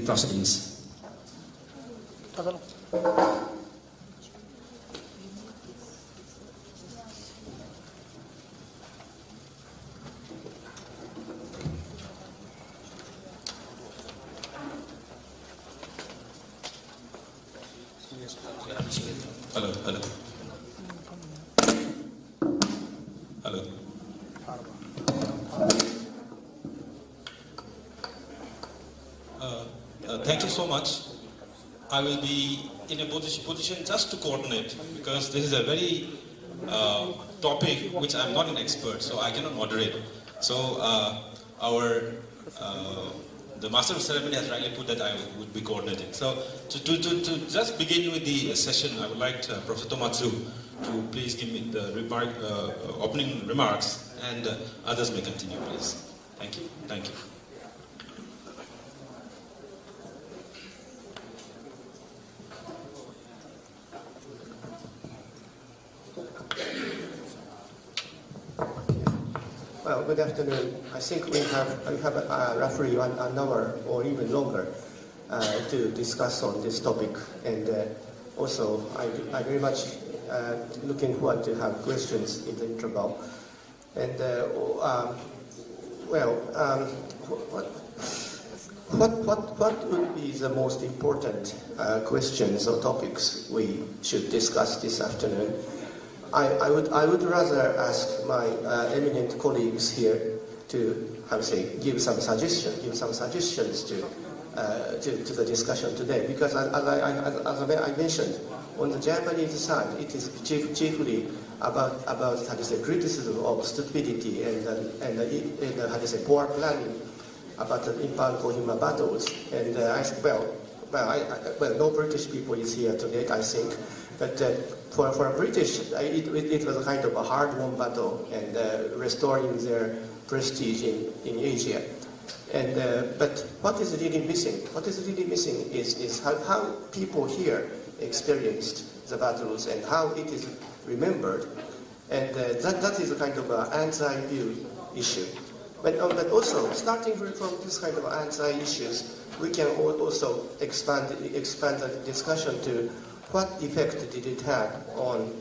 proceedings. Hello. Thank you so much. I will be in a position just to coordinate, because this is a very topic which I'm not an expert, so I cannot moderate. So the Master of Ceremony has rightly put that I would be coordinating. So to just begin with the session, I would like Professor Tomatsu to please give me the opening remarks, and others may continue, please. Thank you. Thank you. Well, good afternoon. I think we have roughly 1 hour or even longer to discuss on this topic, and also I very much looking forward to have questions in the interval. And what would be the most important questions or topics we should discuss this afternoon? I would rather ask my eminent colleagues here to give some suggestions to the discussion today, because as I mentioned, on the Japanese side, it is chiefly about criticism of stupidity and poor planning about the Imphal and Kohima battles. And no British people is here today, I think. But for British, it was a kind of a hard-won battle, and restoring their prestige in Asia. And but what is really missing? What is really missing is how people here experienced the battles and how it is remembered. And that is a kind of an anti-view issue. But also, starting from this kind of anti-issues, we can also expand the discussion to what effect did it have on,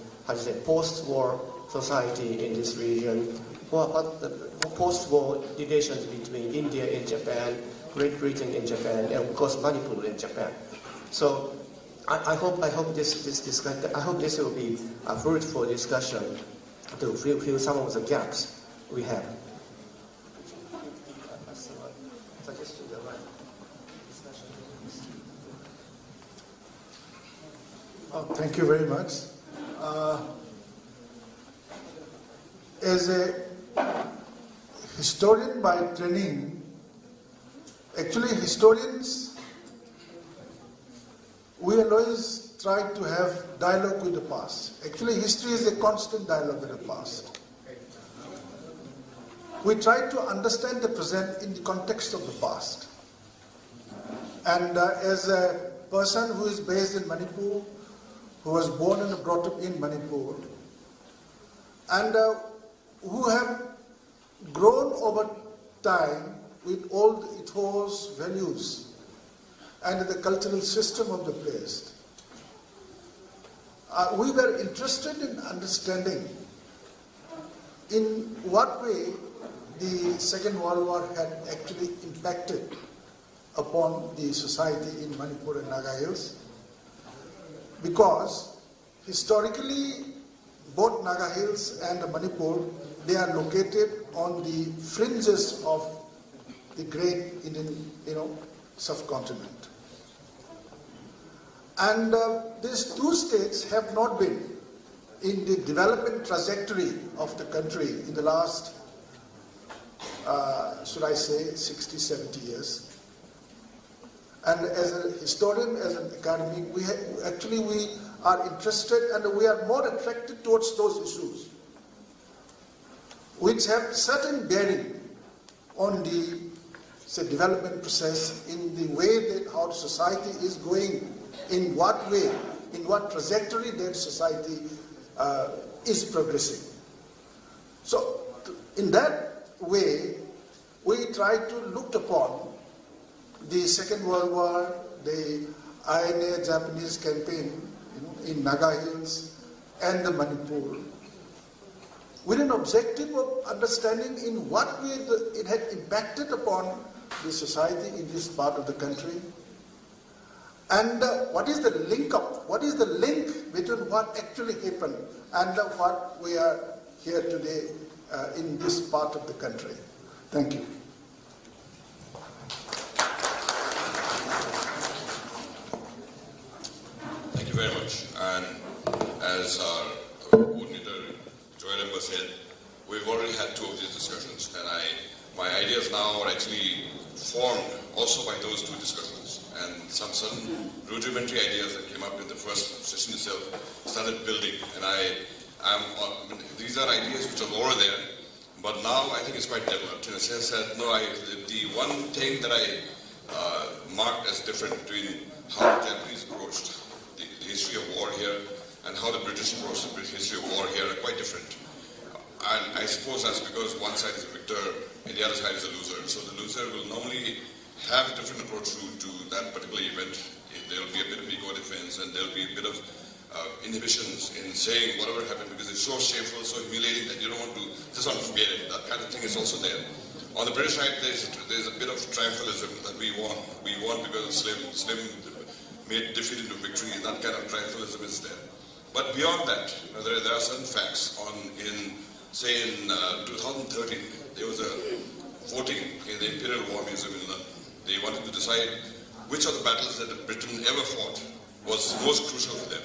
post-war society in this region, what the post-war relations between India and Japan, Great Britain and Japan, and of course Manipur and Japan. So I hope this will be a fruitful discussion to fill some of the gaps we have. Thank you very much. As a historian by training, actually historians, we always try to have dialogue with the past. Actually, history is a constant dialogue with the past. We try to understand the present in the context of the past. And as a person who is based in Manipur, who was born and brought up in Manipur, and who have grown over time with all the ethos, values, and the cultural system of the place. We were interested in understanding in what way the Second World War had actually impacted upon the society in Manipur and Naga Hills. Because historically, both Naga Hills and Manipur, they are located on the fringes of the great Indian, subcontinent. And these two states have not been in the development trajectory of the country in the last, should I say, 60, 70 years. And as a historian, as an academic, we are interested and we are more attracted towards those issues which have certain bearing on the, development process, in the way that how society is going, in what way, in what trajectory that society is progressing. So, in that way, we try to look upon the Second World War, the INA Japanese campaign, in Naga Hills and the Manipur, with an objective of understanding in what way it had impacted upon the society in this part of the country, and what is the link up, what is the link between what actually happened and what we are here today in this part of the country. Thank you. Thank you very much. And as our coordinator Joel said, we've already had 2 of these discussions, and my ideas now are actually formed also by those 2 discussions. And some rudimentary ideas that came up in the first session itself started building. And these are ideas which are over there, but now I think it's quite developed in a sense that the one thing that I marked as different between how the Japanese approached the history of war here and how the British approached the history of war here are quite different. And I suppose that's because one side is a victor and the other side is a loser. So the loser will normally have a different approach to that particular event. There will be a bit of ego defense, and there will be a bit of inhibitions in saying whatever happened because it's so shameful, so humiliating that you don't want to forget it. That kind of thing is also there. On the British side, there's a bit of triumphalism that we won. We won because Slim made defeat into victory, and that kind of triumphalism is there. But beyond that, there are certain facts in 2013, there was a voting in the Imperial War Museum in London. They wanted to decide which of the battles that Britain ever fought was most crucial for them.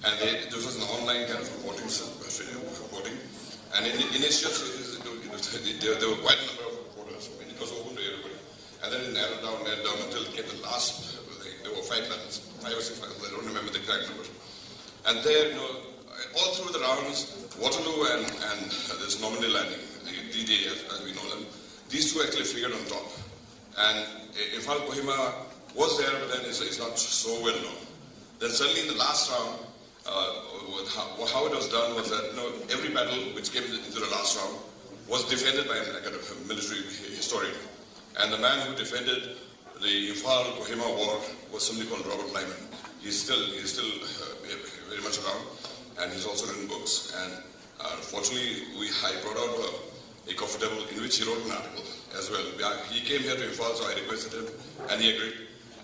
And this was an online kind of voting. And in initial stages, there were quite a number of voters. I mean, it was open to everybody. And then it narrowed down until it came to the last. There were 5 battles, 5 or 6 battles. I don't remember the exact numbers. And there, all through the rounds, Waterloo and this Normandy landing, the D-Day as we know them, these 2 actually figured on top. And Imphal and Kohima was there, but then it's not so well known. Then suddenly in the last round, how it was done was that every battle which came into the last round was defended by a military historian. And the man who defended the Imphal and Kohima war was somebody called Robert Lyman. He's still very much around, and he's also written books. And fortunately, I brought out a coffee table in which he wrote an article as well. He came here to Imphal, so I requested him, and he agreed.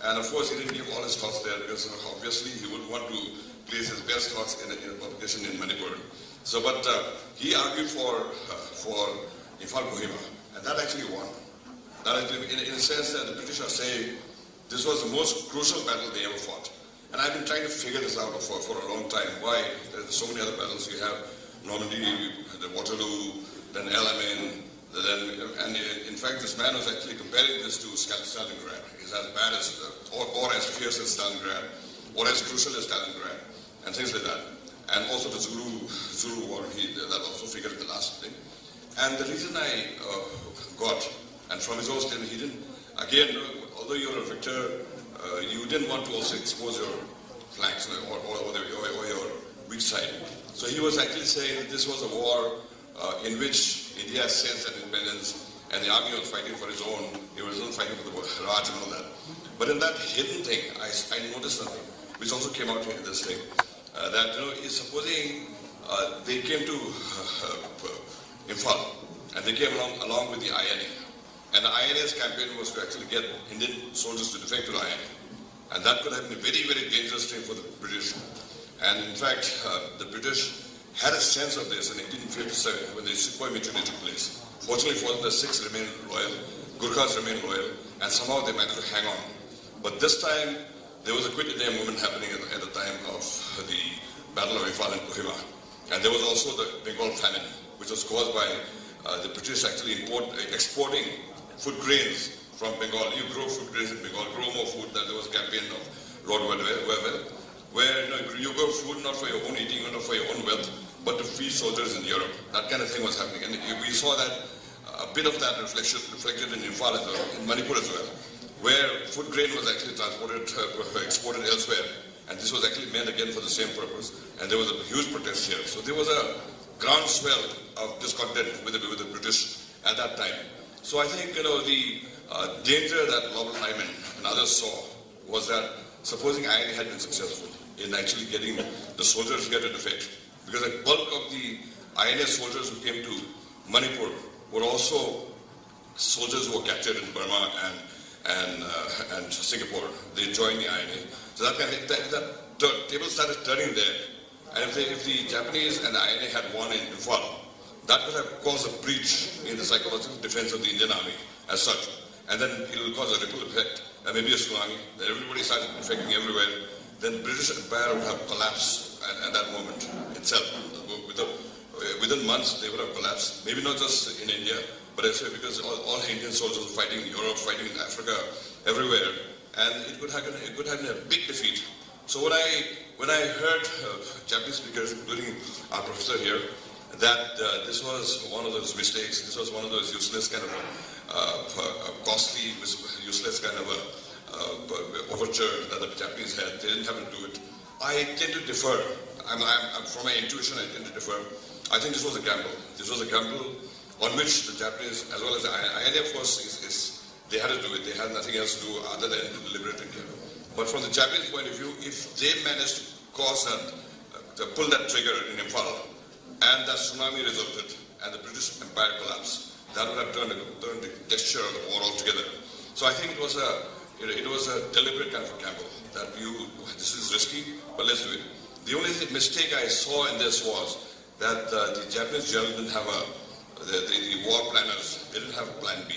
And of course, he didn't give all his thoughts there because obviously he would want to place his best thoughts in a publication in Manipur. So, but he argued for Imphal and Kohima, and that actually won. That actually, in a sense that the British are saying this was the most crucial battle they ever fought. And I've been trying to figure this out for a long time. Why? There's so many other battles. You have Normandy, the Waterloo, then Alamein, and in fact, this man was actually comparing this to Stalingrad. It's as bad as, or as fierce as Stalingrad, or as crucial as Stalingrad, and things like that. And also the Zulu war, that also figured in the last thing. And the reason I got, and from his own statement, he didn't, again, although you're a victor, you didn't want to also expose your flanks or your weak side. So he was actually saying that this was a war in which India's sense of independence and the army was fighting for its own. He wasn't fighting for the Raj and all that. But in that hidden thing, I noticed something, which also came out in this thing, that supposing they came to Imphal and they came along with the INA. And the INA's campaign was to actually get Indian soldiers to defect to the INA. And that could have been a very, very dangerous thing for the British. And in fact, the British had a sense of this in 1857 when the Sepoy Mutiny took place. Fortunately for them, the Sikhs remained loyal, Gurkhas remained loyal, and somehow they managed to hang on. But this time, there was a Quit India movement happening at the time of the Battle of Imphal and Kohima. And there was also the Bengal famine, which was caused by the British actually exporting food grains from Bengal. You grow food grains in Bengal, grow more food. There was a campaign of Lord Wellwell, where you grow food not for your own eating or not for your own wealth, but to feed soldiers in Europe. That kind of thing was happening. And we saw that, a bit of that reflected in Imphal as well, in Manipur as well, where food grain was actually exported elsewhere. And this was actually meant again for the same purpose. And there was a huge protest here. So there was a groundswell of discontent with the British at that time. So I think, the danger that Lord Hyman and others saw was that supposing INA had been successful in actually getting the soldiers here to defect, because a bulk of the INA soldiers who came to Manipur were also soldiers who were captured in Burma and Singapore. They joined the INA. So that table started turning there. And if the Japanese and the INA had won in Imphal, that could have caused a breach in the psychological defense of the Indian Army as such. And then it will cause a ripple effect, and maybe a tsunami. Then everybody started defecting everywhere. Then the British Empire would have collapsed at that moment itself. Within months, they would have collapsed. Maybe not just in India, but I say because all Indian soldiers were fighting in Europe, fighting in Africa, everywhere, and it could have been a big defeat. So when I heard Japanese speakers, including our professor here, that this was one of those mistakes, this was one of those useless kind of costly, useless kind of overture that the Japanese had. They didn't have to do it. I tend to defer. From my intuition, I tend to defer. I think this was a gamble. This was a gamble on which the Japanese, as well as the INA, of course, they had to do it. They had nothing else to do other than to liberate India. But from the Japanese point of view, if they managed to cause to pull that trigger in Imphal, and that tsunami resulted, and the British Empire collapsed, that would have turned the texture of the war altogether. So I think it was a deliberate kind of a gamble that this is risky, but let's do it. The only mistake I saw in this was that the Japanese general didn't have the war planners, they didn't have a plan B.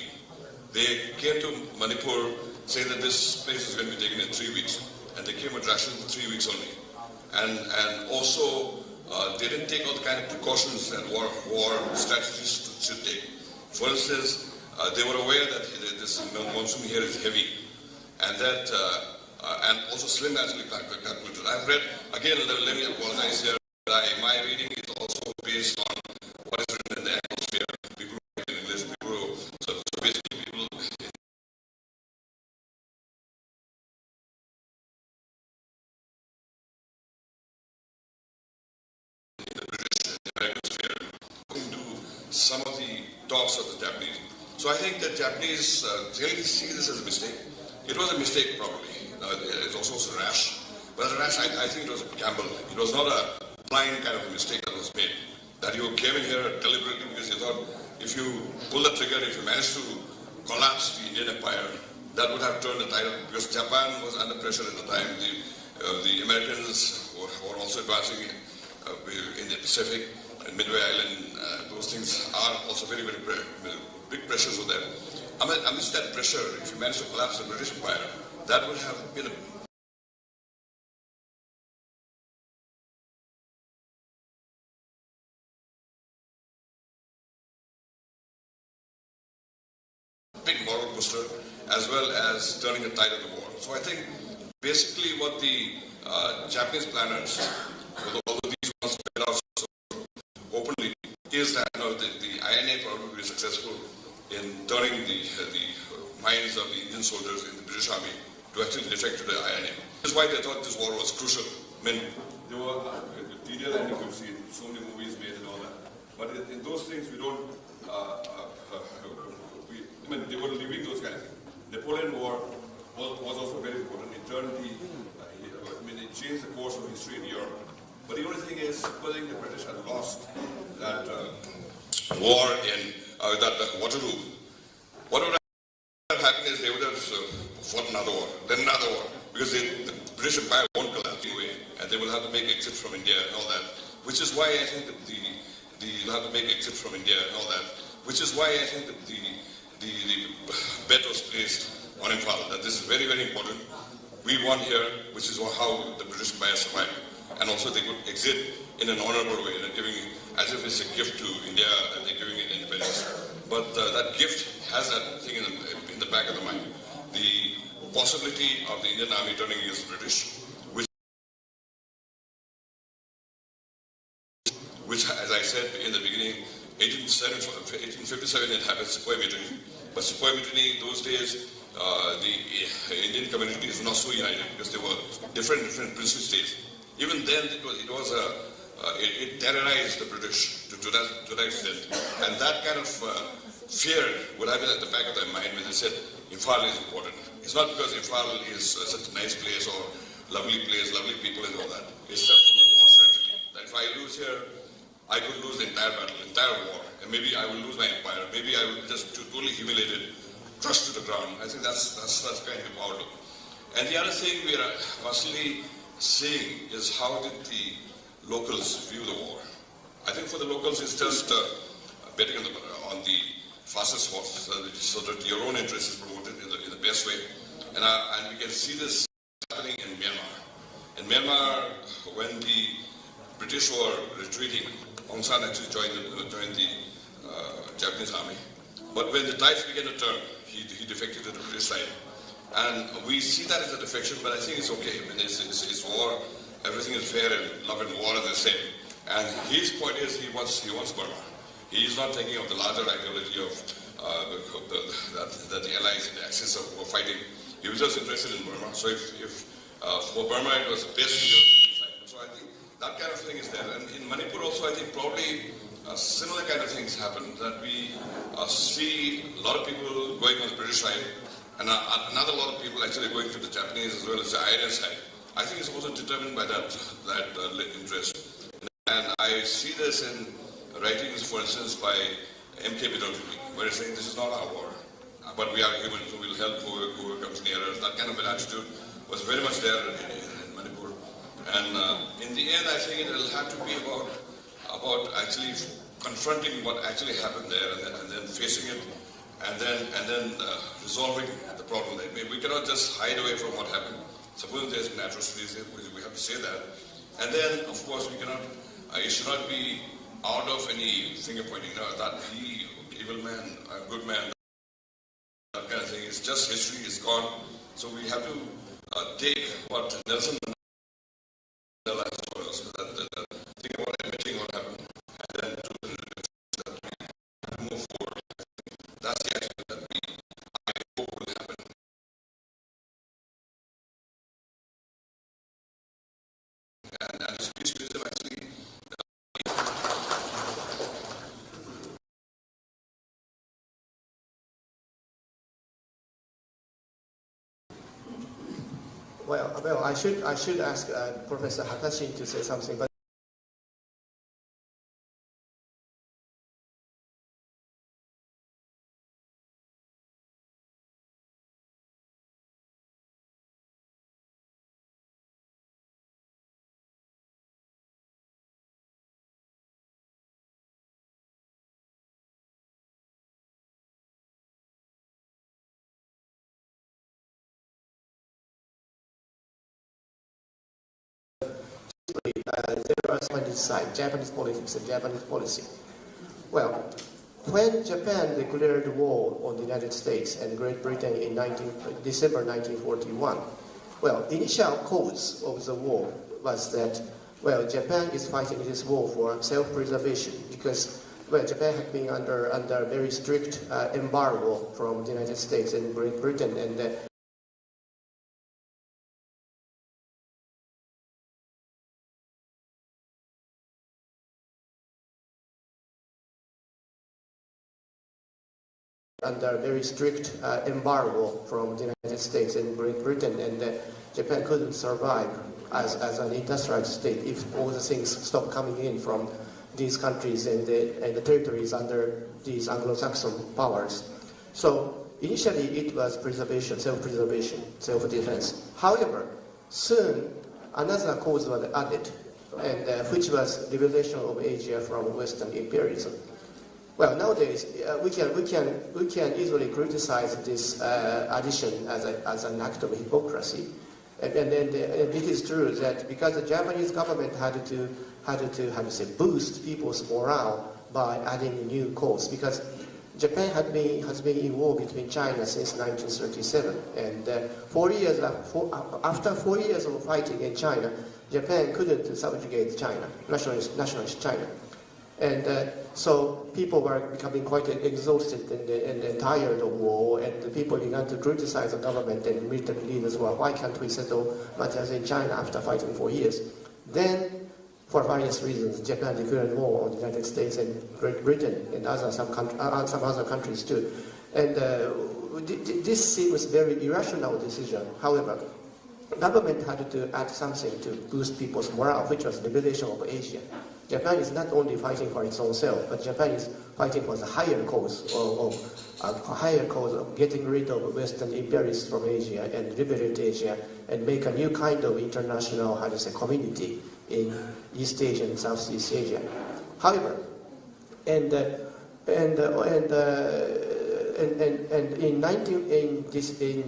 They came to Manipur saying that this place is going to be taken in 3 weeks, and they came with rations for 3 weeks only. And also, they didn't take all the kind of precautions that war strategists should take. For instance, they were aware that this monsoon here is heavy, and that and also slim as we calculated. I've read, again, let me apologize here, but my reading is also based on what is written in the atmosphere. People who write in English, so basically people in the British and the American sphere into some of the talks of the Japanese. So I think the Japanese really see this as a mistake. It was a mistake, probably. It was also rash. But as a rash, I think it was a gamble. It was not a blind kind of a mistake that was made. That you came in here deliberately because you thought if you pull the trigger, if you manage to collapse the Indian Empire, that would have turned the tide up. Because Japan was under pressure at the time. The Americans were also advancing in the Pacific and Midway Island. Those things are also very, very big pressures were there. Amidst that pressure, if you manage to collapse the British Empire, that would have been a big moral booster, as well as turning the tide of the war. So I think basically what the Japanese planners, although these ones spelled out so openly, is that the INA probably will be successful in turning the minds of the Indian soldiers in the British Army to actually defect to the INA. This is why they thought this war was crucial. I mean, there were detailed and you could see so many movies made and all that. But in those things, we don't. They were leaving those kind of things. Napoleon War was also very important. It turned it changed the course of history in Europe. But the only thing is, supposing the British had lost that war in Waterloo, what would have happened is they would have fought another war, then another war, because the British Empire won't collapse anyway, and they will have to make exit from India and all that. Which is why I think that they'll have to make exit from India and all that. Which is why I think that the bet was placed on Imphal, that this is very, very important. We won here, which is how the British Empire survived. And also they could exit in an honorable way, giving, as if it's a gift to India that they're giving it independence. But that gift has that thing in the back of the mind. The possibility of the Indian Army turning against the British, which, as I said in the beginning, 1857 it happened, Sepoy Mutiny. But Sepoy Mutiny, those days, the Indian communities were not so united because there were different princely states. Even then, it terrorized the British to that extent. And that kind of fear would have been at the back of their mind when they said, Imphal is important. It's not because Imphal is such a nice place or lovely place, lovely people and all that. It's that from the war strategy. That if I lose here, I could lose the entire battle, entire war, and maybe I will lose my empire. Maybe I will just totally humiliated, crushed to the ground. I think that's kind of outlook. And the other thing we are constantly seeing is how did the locals view the war. I think for the locals it's just betting on the fastest horse, so that your own interest is promoted in the best way. And we can see this happening in Myanmar. In Myanmar, when the British were retreating, Aung San actually joined the Japanese army. But when the tides began to turn, he defected to the British side. And we see that as a defection, but I think it's okay. I mean, it's war, everything is fair, and love and war are the same. And his point is he wants Burma. He is not thinking of the larger ideology of that the allies in the axis of war fighting. He was just interested in Burma. So if for Burma it was best to the side. So I think that kind of thing is there. And in Manipur also, I think probably similar kind of things happen. That we see a lot of people going on the British side, and another lot of people actually going to the Japanese as well as the Iranian side. I think it's also determined by that interest. And I see this in writings, for instance, by M.K. Bidotuni, where he's saying this is not our war, but we are humans who will help whoever comes near us. That kind of an attitude was very much there in Manipur. And in the end, I think it will have to be about actually confronting what actually happened there, and then facing it, and then resolving the problem. We cannot just hide away from what happened. Suppose there's been atrocities, we have to say that. And then, of course, we cannot. It should not be out of any finger pointing. No, that he, evil man, a good man, that kind of thing. It's just history. It's gone. So we have to take what Nelson Mandela has told us. Think about admitting what happened, and then to move forward. That's the action that I hope will happen. And spiritualism actually. Well, I should ask Professor Hatashi to say something, but there are Japanese side, Japanese politics and Japanese policy. Well, when Japan declared war on the United States and Great Britain in December 1941, well, the initial cause of the war was that, well, Japan is fighting this war for self-preservation because, well, Japan had been under very strict embargo from the United States and Great Britain, and under very strict embargo from the United States and Great Britain, and Japan couldn't survive as an industrial state if all the things stopped coming in from these countries and the territories under these Anglo-Saxon powers. So initially it was preservation, self-preservation, self-defense. However, soon another cause was added, and which was liberation of Asia from Western imperialism. Well, nowadays we can easily criticize this addition as an act of hypocrisy, and it is true that because the Japanese government had to how to say boost people's morale by adding new codes, because Japan has been in war between China since 1937, and after 4 years of fighting in China, Japan couldn't subjugate China, nationalist China. And so people were becoming quite exhausted and tired of war, and the people began to criticize the government and military leaders. Well, why can't we settle matters in China after fighting for years? Then, for various reasons, Japan declared war on the United States and Great Britain and some other countries too. And this seems very irrational decision. However, government had to add something to boost people's morale, which was liberation of Asia. Japan is not only fighting for its own self, but Japan is fighting for the higher cause of getting rid of Western imperialists from Asia and liberate Asia and make a new kind of international, community in East Asia and Southeast Asia. However, in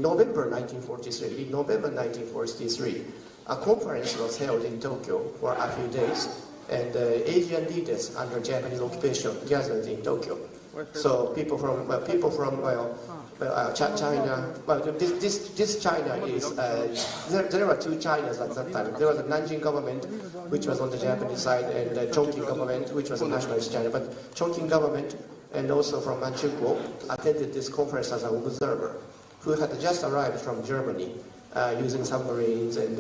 November 1943, a conference was held in Tokyo for a few days, and Asian leaders under Japanese occupation gathered in Tokyo. So people from China. Well, this China is there were two Chinas at that time. There was the Nanjing government, which was on the Japanese side, and the Chongqing government, which was a nationalist China. But Chongqing government and also from Manipur attended this conference as an observer, who had just arrived from Germany using submarines, and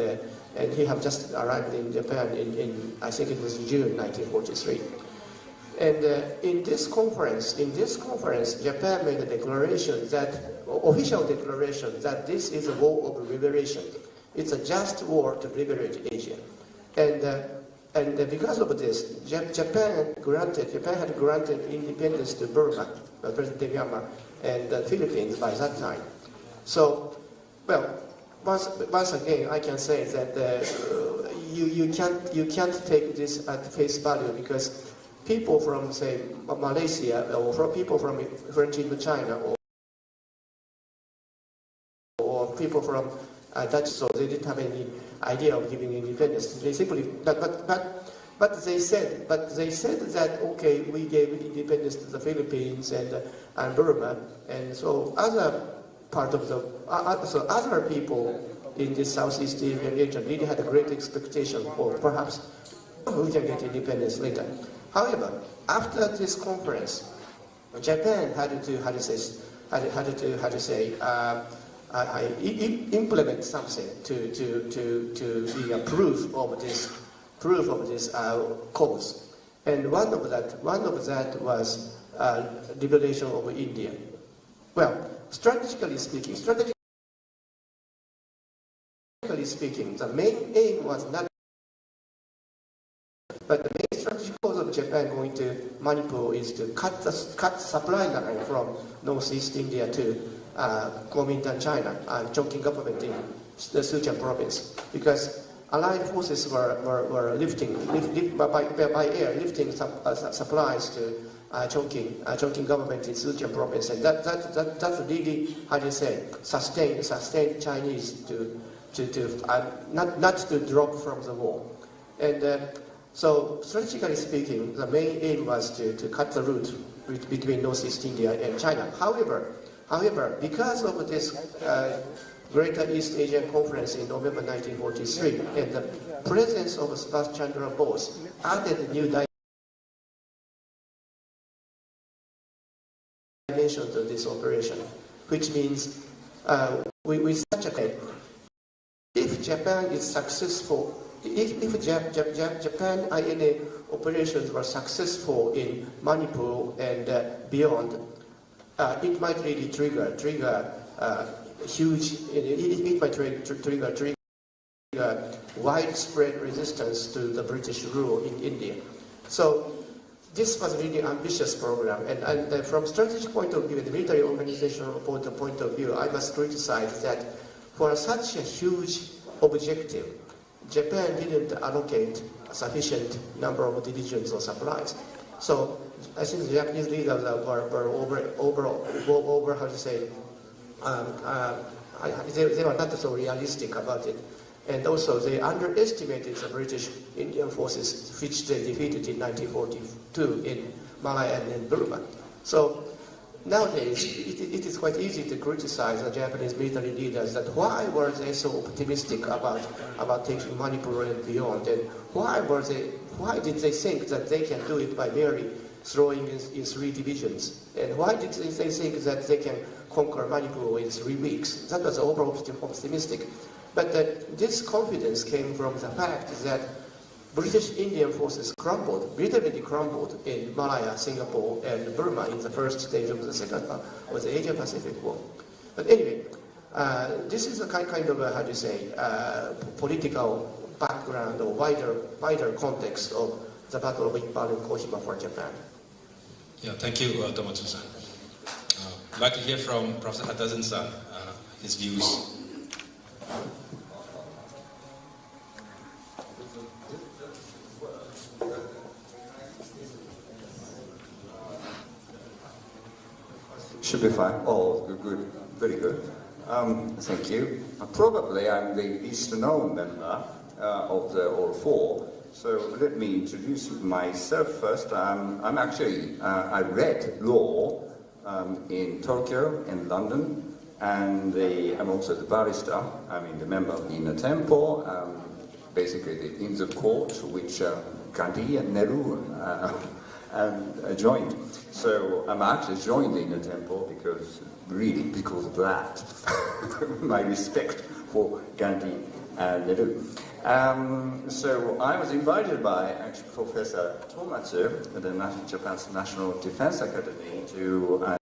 he had just arrived in Japan in I think it was June 1943. And in this conference, Japan made a declaration official declaration that this is a war of liberation. It's a just war to liberate Asia. And because of this, Japan had granted independence to Burma, present-day Myanmar, and the Philippines by that time. So, well, once again, I can say that you can't take this at face value, because people from, say, Malaysia, or from people from French Indochina, or people from Dutch, so they didn't have any idea of giving independence. They simply, but they said that okay, we gave independence to the Philippines and Burma, and so other people in this Southeast Asian region really had a great expectation for perhaps we can get independence later. However, after this conference, Japan had to implement something to be a proof of this cause, and one of that was liberation of India. Well, strategically speaking, the main aim was not. But the main strategic cause of Japan going to Manipur is to cut supply line from northeast India to Kuomintang, China, and Chongqing government in the Sichuan province, because Allied forces were lifting by air, lifting supplies to Chongqing government in Sichuan province, and that's really, how do you say, sustained Chinese to not to drop from the war. And so, strategically speaking, the main aim was to cut the route between Northeast India and China. However, because of this Greater East Asian Conference in November 1943, and the presence of Subhash Chandra Bose added a new dimension to this operation, which means with such a case, if Japan is successful. If Japan INA operations were successful in Manipur and beyond, it might really trigger huge. It might trigger widespread resistance to the British rule in India. So this was a really ambitious program, and from strategic point of view, the military organizational point of view, I must criticize that for such a huge objective, Japan didn't allocate a sufficient number of divisions or supplies. So I think the Japanese leaders were over how to say, they were not so realistic about it. And also they underestimated the British Indian forces, which they defeated in 1942 in Malaya and in Burma. So nowadays, it is quite easy to criticize the Japanese military leaders that why were they so optimistic about taking Manipur and beyond, and why did they think that they can do it by merely throwing in 3 divisions, and why did they think that they can conquer Manipur in 3 weeks? That was overall optimistic. But this confidence came from the fact that British Indian forces literally crumbled in Malaya, Singapore, and Burma in the first stage of the second of the Asia-Pacific War. But anyway, this is a kind of how do you say, political background or wider context of the Battle of Imphal and Kohima for Japan. Yeah, thank you, Tomatsu-san. I'd like to hear from Professor Hatazen-san, his views. Should be fine. Oh, good. Very good. Thank you. Probably I'm the least known member of the all four. So let me introduce myself first. I'm actually, I read law in Tokyo and London, and I'm also the barrister. I'm the member of the Inner Temple, basically in the court which Gandhi and Nehru joined. So I'm actually joined the Inner Temple because of that. My respect for Gandhi and Nehru. So I was invited by actually Professor Tomatsu at the Japan's National Defense Academy to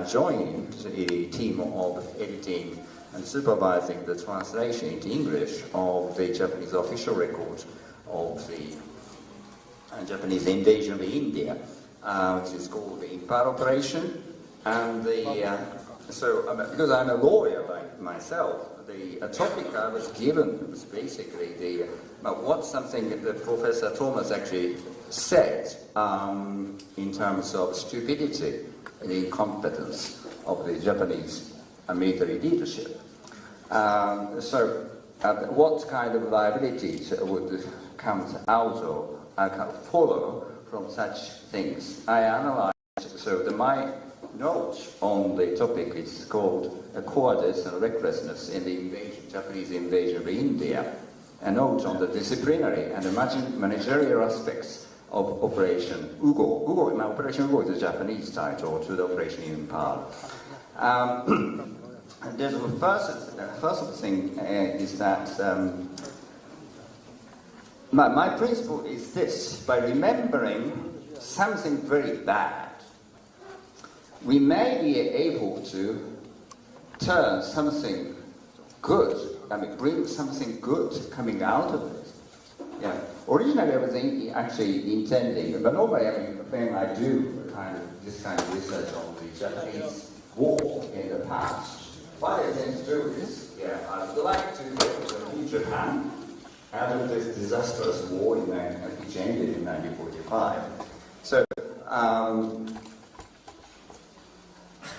join a team of editing and supervising the translation into English of the Japanese official record of the Japanese invasion of India, which is called the Imphal operation. And because I'm a lawyer like myself, the topic I was given was basically something that Professor Thomas actually said in terms of stupidity and incompetence of the Japanese military leadership. What kind of liabilities would come out of, follow from such things? I analyzed, my note on the topic is called Cowardice and Recklessness in the Japanese invasion of India, a note on the disciplinary and the managerial aspects of Operation Ugo. Operation Ugo is a Japanese title to the Operation Imphal. The first thing is that my principle is this: by remembering something very bad, we may be able to turn something good, bring something good coming out of it. Yeah. Originally, I was actually intending, but normally, when I do this kind of research on the Japanese war in the past, what I tend to do is, I would like to go to Japan after this disastrous war which ended in 1945. So,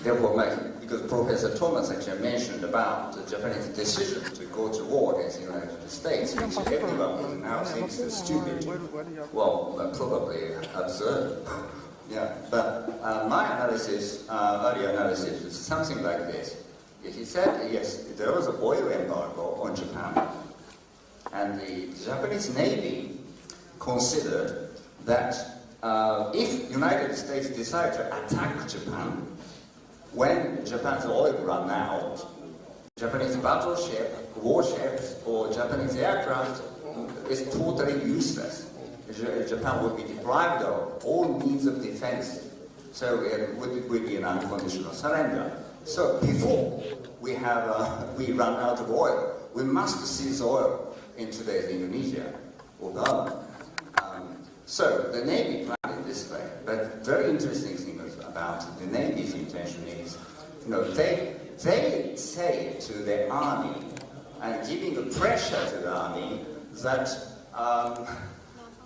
therefore, because Professor Thomas actually mentioned about the Japanese decision to go to war against the United States, which everyone now thinks is stupid, well, probably absurd. Yeah, but my analysis, earlier analysis, is something like this. He said, yes, there was an oil embargo on Japan, and the Japanese Navy considered that if United States decided to attack Japan, when Japan's oil ran out, Japanese battleship, warships, or Japanese aircraft is totally useless. Japan would be deprived of all means of defense, so it would be an unconditional surrender. So before we run out of oil, we must seize oil in today's Indonesia or Burma. So the Navy planned it this way. But very interesting thing about the Navy's intention is, they say to the army and giving the pressure to the army that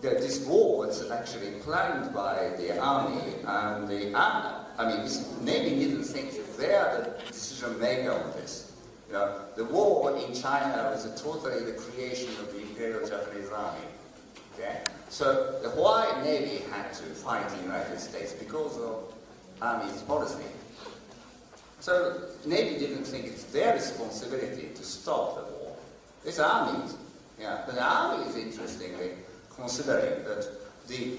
this war was actually planned by the army, and the Navy didn't think that they are the decision maker on this. The war in China was totally the creation of the Imperial Japanese Army. Okay? So the Hawaii Navy had to fight the United States because of Army's policy. So Navy didn't think it's their responsibility to stop the war. It's Army's. Yeah, but the Army is interestingly considering that the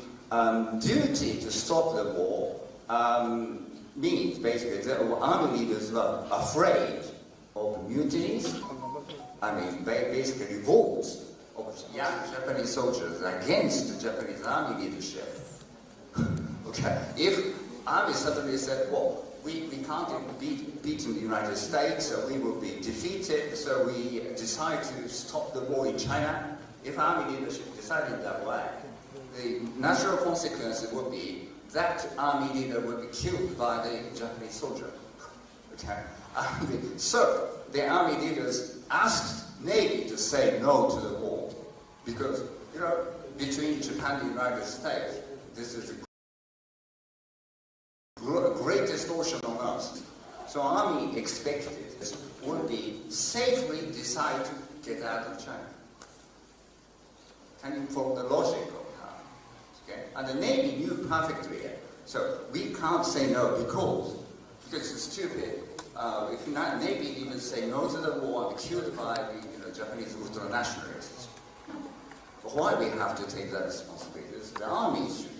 duty to stop the war means basically the Army leaders were afraid of mutinies, basically revolts, of young Japanese soldiers against the Japanese army leadership. Okay, if army suddenly said, well, we can't beat the United States, so we will be defeated, so we decide to stop the war in China. If army leadership decided that way, the natural consequence would be that army leader would be killed by the Japanese soldier. Okay? So the army leaders asked Navy to say no to the war, because, you know, between Japan and the United States, this is the greatest ocean on earth. So army expected would be safely decide to get out of China. Can you follow the logic of how? Okay? And the Navy knew perfectly. So we can't say no because it's stupid. If not, Navy even say no to the war and killed by the Japanese ultra-nationalists. Why we have to take that responsibility? The army should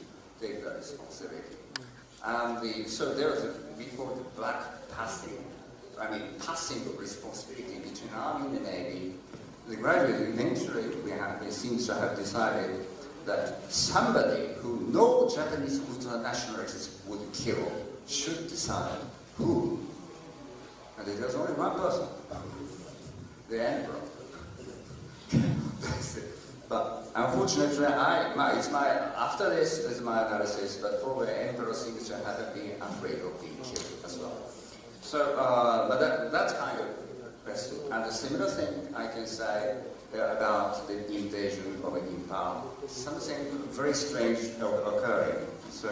take that responsibility. So there is we call it black passing. Passing of responsibility between army and the Navy. Gradually, eventually, we seem to have decided that somebody who no Japanese ultra-nationalists would kill should decide who. And there's only one person, the emperor. That's it. But unfortunately, after this is my analysis, but probably the emperor seems to have been afraid of being killed as well. So, but that's kind of question. And a similar thing I can say about the invasion of Imphal. Something very strange occurring. So,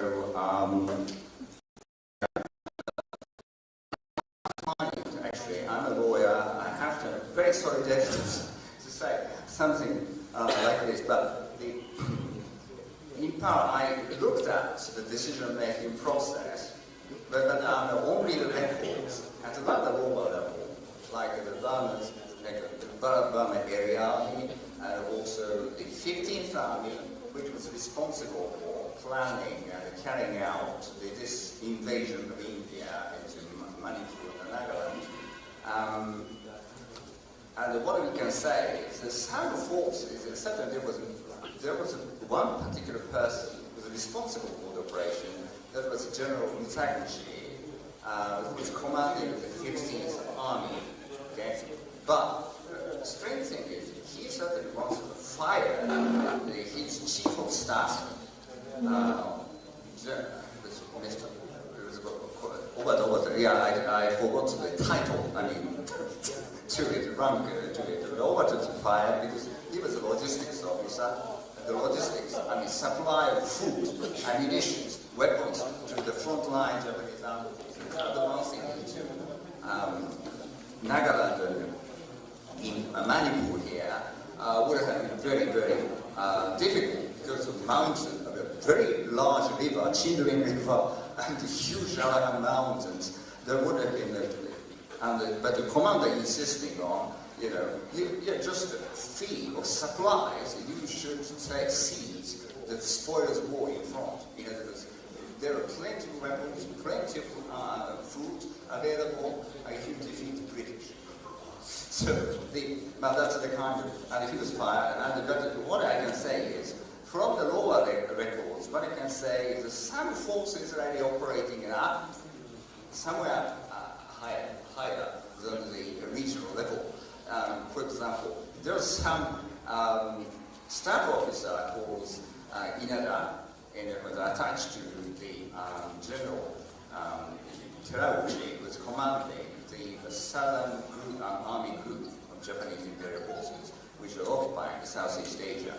actually, I'm a lawyer. I have to very sorry to say something like this, but Imphal, I looked at the decision-making process, but only the records at the lower level, like the Burma area army, and also the 15th Army, which was responsible for planning and carrying out this invasion of India into Manipur and Nagaland. And what we can say is that some forces, certainly there was one particular person who was responsible for the operation, that was General Mutaguchi, who was commanding the 15th Army. Okay? But the strange thing is, he certainly wants to fire his chief of staff, I forgot the title, over to fire because he was a logistics officer. The logistics, supply of food, ammunition, weapons to the front line Japanese army. The one thing into Nagaland in Manipur here would have been very, very difficult because of mountain, a very large river, Ching River, and the huge Arakan mountains. There would have been, but the commander insisting on, you're just free of supplies. You should seize the spoils war in front. There are plenty of weapons, plenty of food available, and you defeat the British. So that's the kind of, and he was fired. And what I can say is, from the lower records, what I can say is that some forces are really operating up somewhere higher than the regional level. For example, there's some staff officer called Inada, and it was attached to the General Terauchi, who was commanding the Southern Army Group of Japanese Imperial Forces, which were occupying Southeast Asia.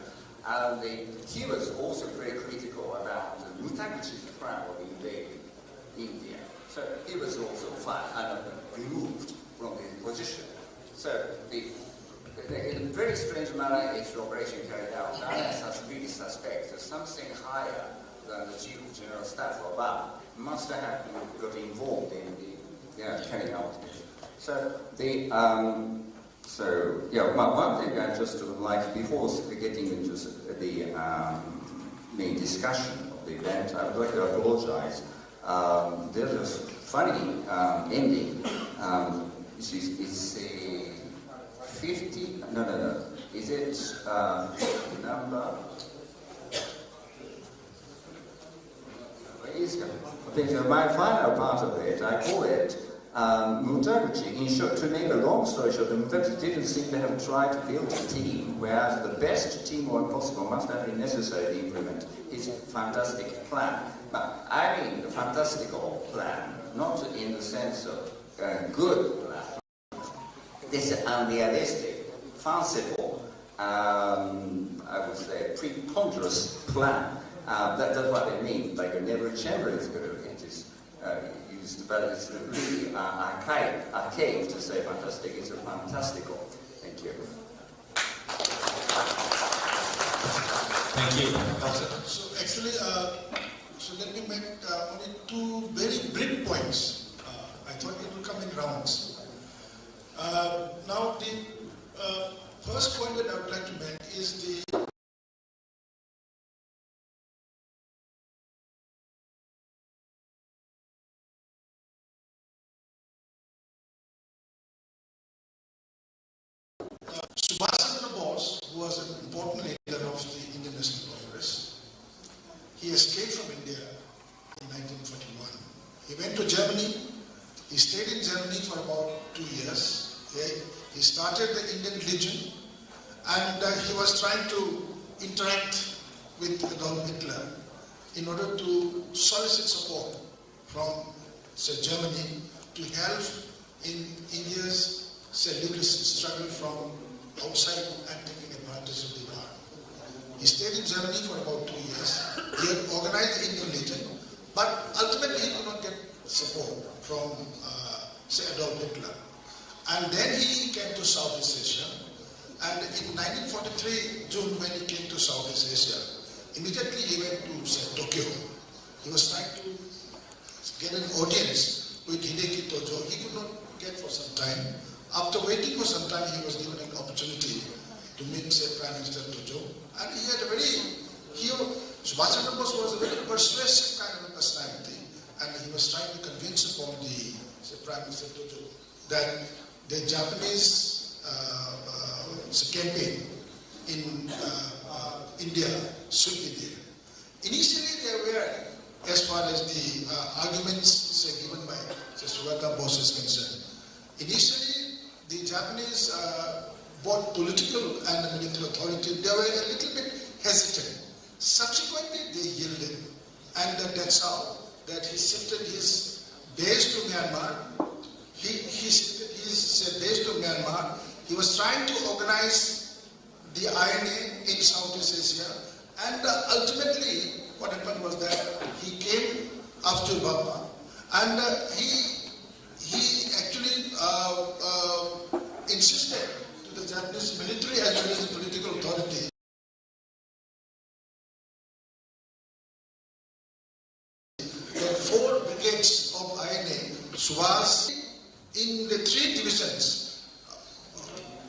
And he was also very critical about Mutaguchi's plan of invading India. So he was also removed from his position. So in a very strange manner, each operation carried out. Now I really suspect that something higher than the Chief of General Staff or above must have got involved in the carrying out of it. So one thing I just would like, before getting into the main discussion of the event, I would like to apologize. There's a funny ending. It's is it number? My final part of it, I call it Mutaguchi. In short, to make a long story short, the Mutaguchi didn't seem to have tried to build a team, whereas the best teamwork possible must have been necessary to implement his fantastic plan. But I mean the fantastical plan, not in the sense of good plan. This is unrealistic, fanciful, I would say preponderous plan. That's what I mean. Like a never chamber is good. It is used, but it's really archaic to say fantastic. It's a fantastical. Thank you. Thank you. So actually, so let me make only two very brief points. I thought it would come in rounds. Now the first point that I would like to make is the Subhash Chandra Bose, who was an important leader of the Indian National Congress. He escaped from India in 1941. He went to Germany. He stayed in Germany for about 2 years. He started the Indian Legion, and he was trying to interact with Adolf Hitler in order to solicit support from, say, Germany to help in India's, say, liberation struggle from outside and taking advantage of the war. He stayed in Germany for about 2 years. He had organized the Indian Legion, but ultimately he could not get support from, say, Adolf Hitler. And then he came to Southeast Asia. And in 1943, June, when he came to Southeast Asia, immediately he went to, say, Tokyo. He was trying to get an audience with Hideki Tojo. He could not get for some time. After waiting for some time, he was given an opportunity to meet, say, Prime Minister Tojo. And he had a very, Subhash Chandra Bose was a very persuasive kind of a personality. And he was trying to convince upon the, say, Prime Minister Tojo that the Japanese campaign in India should be there. Initially, there were, as far as the arguments, say, given by, say, Subhash Bose is concerned, initially, the Japanese, both political and military authority, they were a little bit hesitant. Subsequently, they yielded. And that's how that he shifted his base to Myanmar. He shifted his base to Myanmar. He was trying to organize the INA in Southeast Asia. And ultimately, what happened was that he came up to Burma. And he actually insisted to the Japanese military as well as the political authority that 4 brigades of INA, Subhash, in the 3 divisions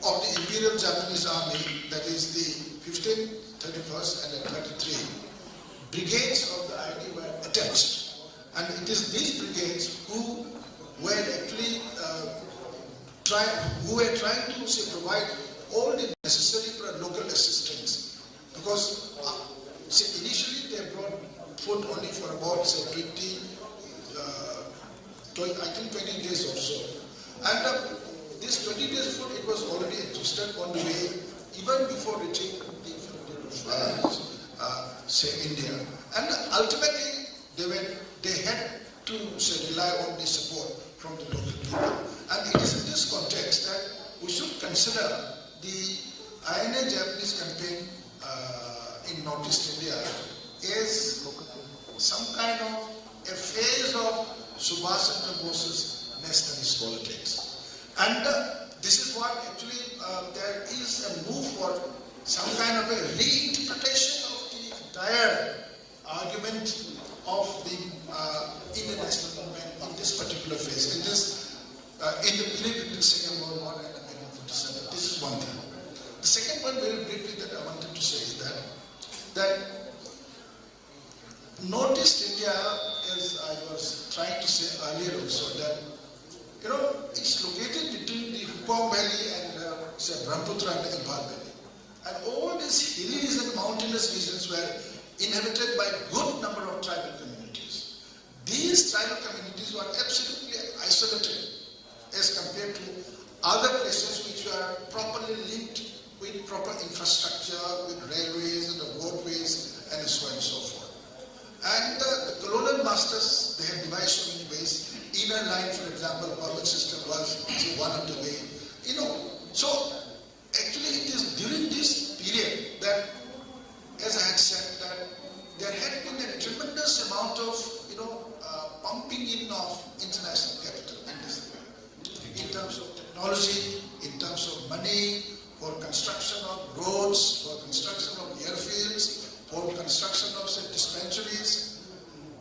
of the Imperial Japanese Army, that is the 15th, 31st and the 33, brigades of the INA were attached. And it is these brigades who were actually trying to, say, provide all the necessary local assistance. Because initially they brought food only for about, say, 20 days or so. And this 20 days food, it was already exhausted on the way, even before reaching say, India. And ultimately, they had to, say, rely on the support from the local people. And it is in this context that we should consider the INA Japanese campaign in Northeast India as some kind of a phase of Subhash Chandra Bose's nationalist politics. And this is what actually there is a move for some kind of a reinterpretation of the entire argument of the Indian national movement on this particular phase, in the period between the Second World War and 1947. This is one thing. The second point, very briefly, that I wanted to say is that Northeast India, as I was trying to say earlier also, that it's located between the Hupong Valley and say Brahmaputra and the Imphal Valley. And all these hilly and mountainous regions were inhabited by a good number of tribal communities. These tribal communities were absolutely isolated as compared to other places which were properly linked with proper infrastructure, with railways and roadways and so on and so forth. And the colonial masters, they have devised so many ways. Inner line, for example, permit system was one of the way. So actually it is during this period that, as I had said, that there had been a tremendous amount of, pumping in of international capital in this area. In terms of technology, in terms of money, for construction of roads, for construction of airfields, for construction of dispensaries.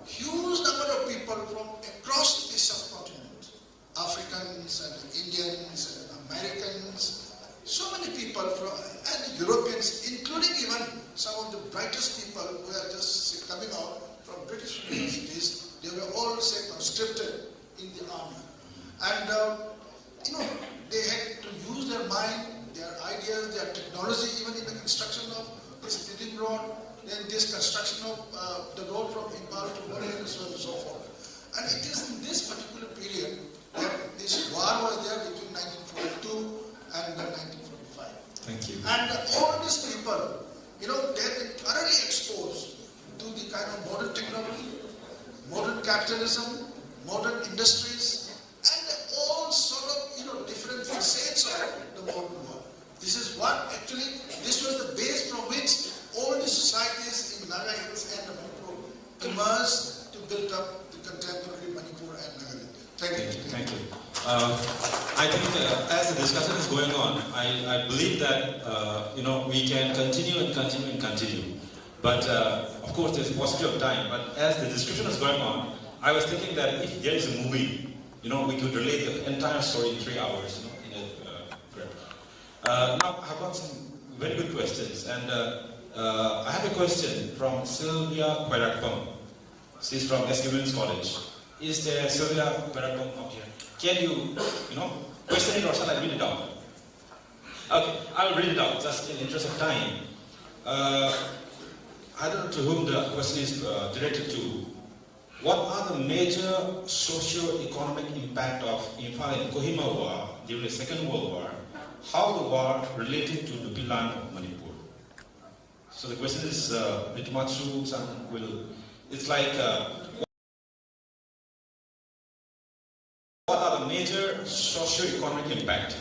Huge number of people from across the subcontinent, Africans and Indians and Americans, so many people and Europeans, including even some of the brightest people who are just coming out from British universities, they were all, conscripted in the army. And, they had to use their mind, their ideas, their technology, even in the construction of this Titting road, then this construction of the road from Imphal to Kohima and so on and so forth. And it is in this particular period that this war was there between 1942 and 1945. Thank you. And all these people, they have been thoroughly exposed to the kind of modern technology, modern capitalism, modern industries, and all sort of, different facets of the modern world. This is what actually, this was the base from which all the societies in Naga Hills and Manipur emerged to build up the contemporary Manipur and Naga Hills. Thank you. Thank you. I think as the discussion is going on, I believe that we can continue and continue and continue. But of course, there's a paucity of time. But as the discussion is going on, I was thinking that if there is a movie, we could relate the entire story in 3 hours. Now, I've got some very good questions, and I have a question from Sylvia Querakpam. She's from SK College. Is there Sylvia Querakpam out here? Can you, question it, or shall I read it out? Okay, I'll read it out, just in the interest of time. I don't know to whom the question is directed to. What are the major socio-economic impact of Imphal and Kohima War during the Second World War? How the war related to the Pilan of Manipur? So the question is, Mitmatsu-san will, it's like, what are the major socio-economic impact?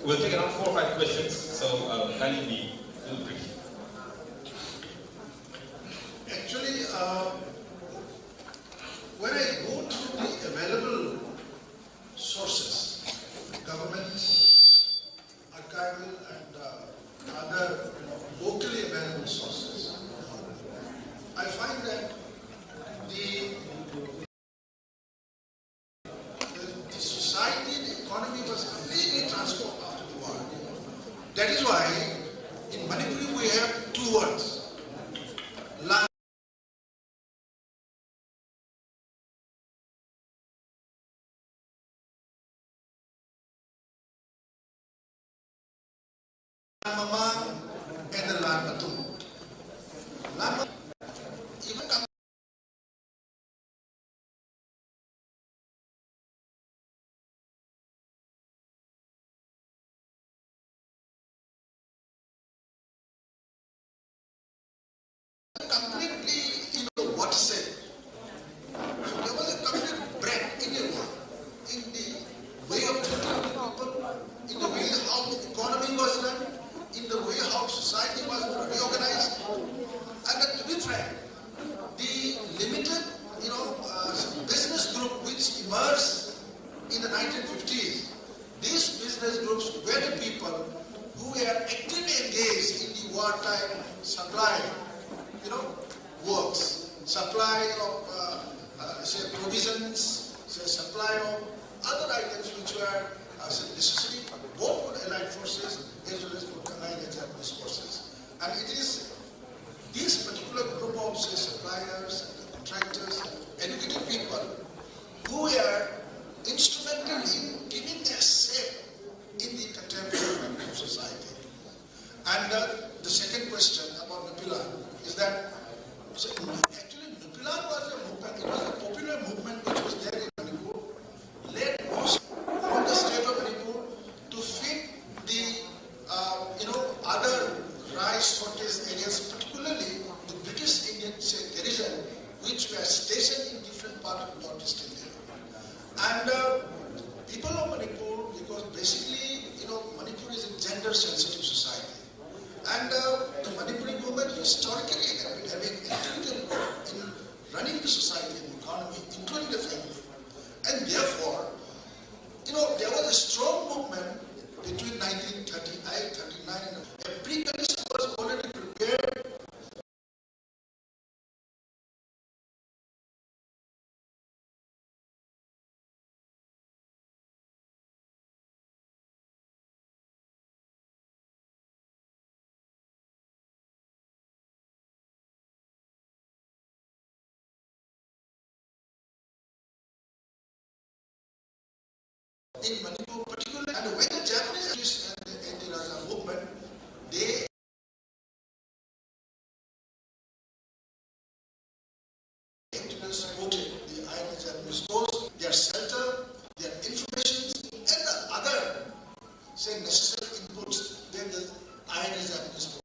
We'll take around 4 or 5 questions, so kindly be a little brief. Actually, when I go through the available sources, government, archival, and other locally available sources, I find that the society, the economy was completely transformed after the war. That is why in Manipur we have 2 words. Mama and the Lamatum. Lama even completely, what to say. So there was a complete break in the way of treating people, in the way how the economy was run, in the way how society was reorganized. And to be frank, the limited, business group which emerged in the 1950s, these business groups were the people who were actively engaged in the wartime supply, works, supply of say provisions, say supply of other items which were say necessary both for allied forces as well as for allied and Japanese forces. And it is this particular group of say suppliers and contractors and educated people who were instrumental in giving a shape in the contemporary society. And the second question about Nupilan is that so actually Nupilan was a movement, it was a popular movement which was there in Manipur, led most from the state of Manipur to fit the other rice shortage areas, particularly the British Indian garrison which were stationed in different parts of Northeast India. And people of Manipur, because basically, Manipur is a gender-sensitive society. And the Manipuri movement historically have been having a critical role in running the society and economy, including the family. And therefore, there was a strong movement between 1938, 39, and a precondition was already prepared. In Manipur particularly, and when the Japanese and the Raja movement, they actually supported the Iron Japanese cause, their shelter, their information, and the other, say, necessary inputs than the Iron Japanese cause.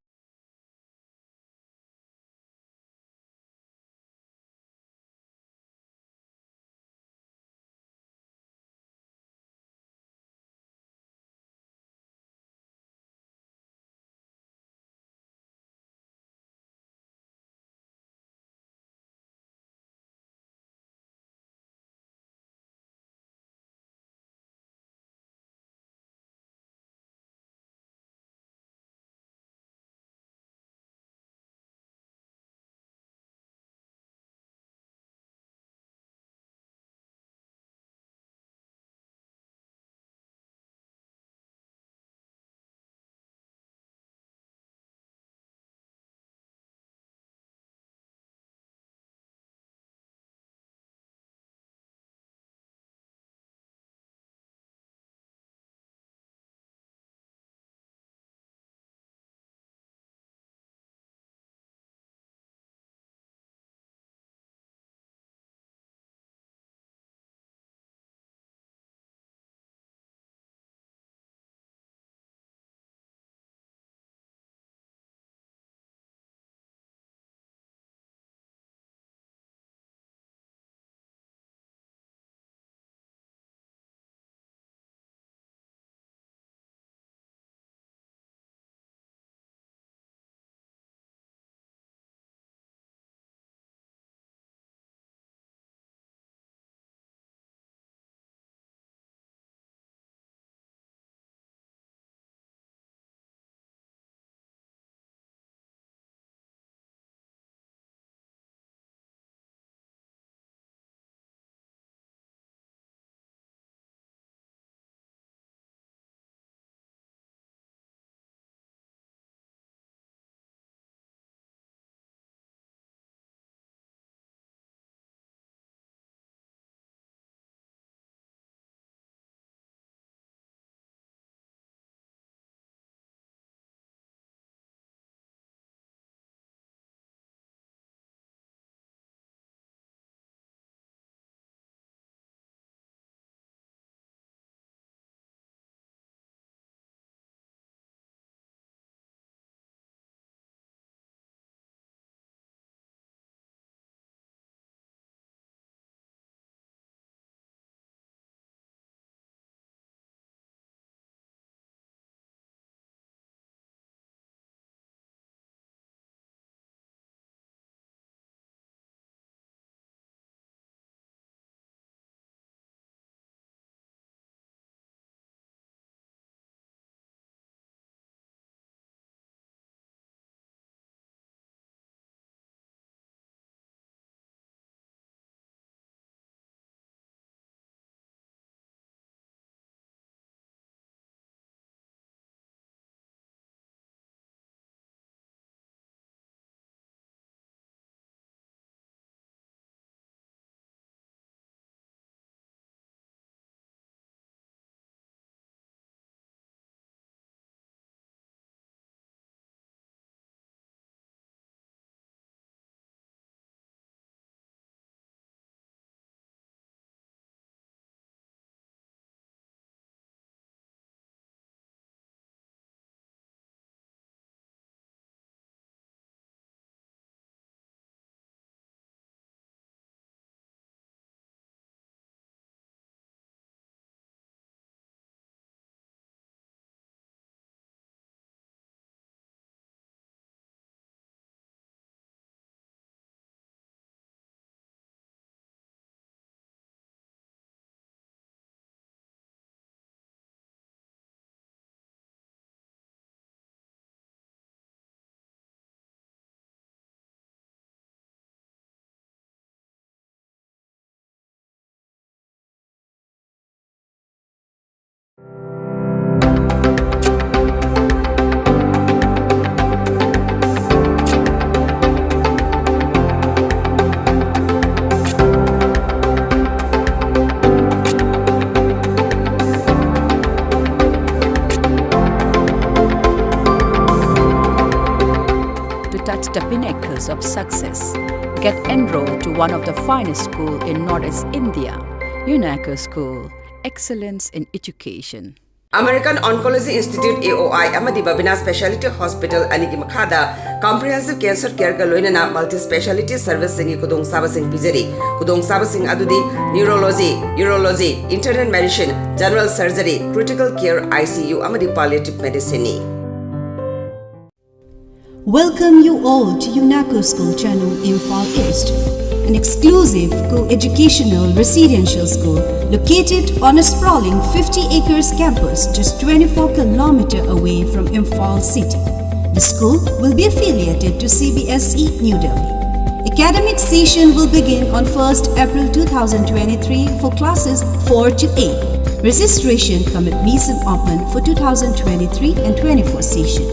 touch the pinnacles of success. Get enrolled to one of the finest schools in Northeast India, UNACO School, Excellence in Education. American Oncology Institute AOI amadi Babina Specialty Hospital anigi makhada comprehensive cancer care ga loinana multi specialty service singi kudong sabasing pijari kudong sabasing adudi neurology, urology, internal medicine, general surgery, critical care ICU amadi palliative medicine. Welcome you all to UNACO School Channel Imphal East, an exclusive co-educational residential school located on a sprawling 50 acres campus just 24 km away from Imphal city. The school will be affiliated to CBSE New Delhi. Academic session will begin on 1st April 2023 for classes 4 to 8. Registration commence open for 2023 and 24 session.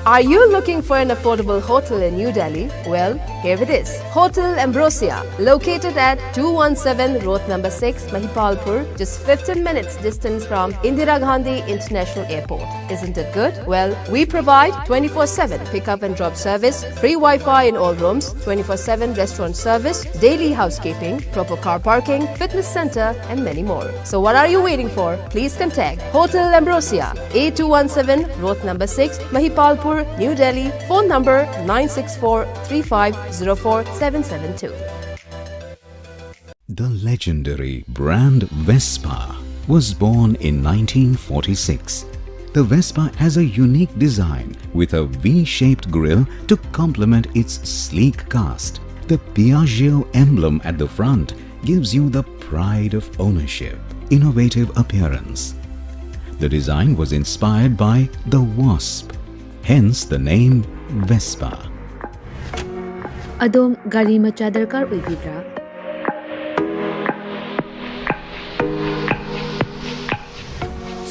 Are you looking for an affordable hotel in New Delhi? Well, here it is. Hotel Ambrosia, located at 217 Road number 6, Mahipalpur, just 15 minutes distance from Indira Gandhi International Airport. Isn't it good? Well, we provide 24/7 pickup and drop service, free Wi-Fi in all rooms, 24/7 restaurant service, daily housekeeping, proper car parking, fitness center, and many more. So what are you waiting for? Please contact Hotel Ambrosia, A217 Road number 6, Mahipalpur, New Delhi. Phone number 964-3504-772. The legendary brand Vespa was born in 1946. The Vespa has a unique design with a V-shaped grille to complement its sleek cast. The Piaggio emblem at the front gives you the pride of ownership, innovative appearance. The design was inspired by the wasp, hence the name Vespa. Adom gari macha darkar oibidra?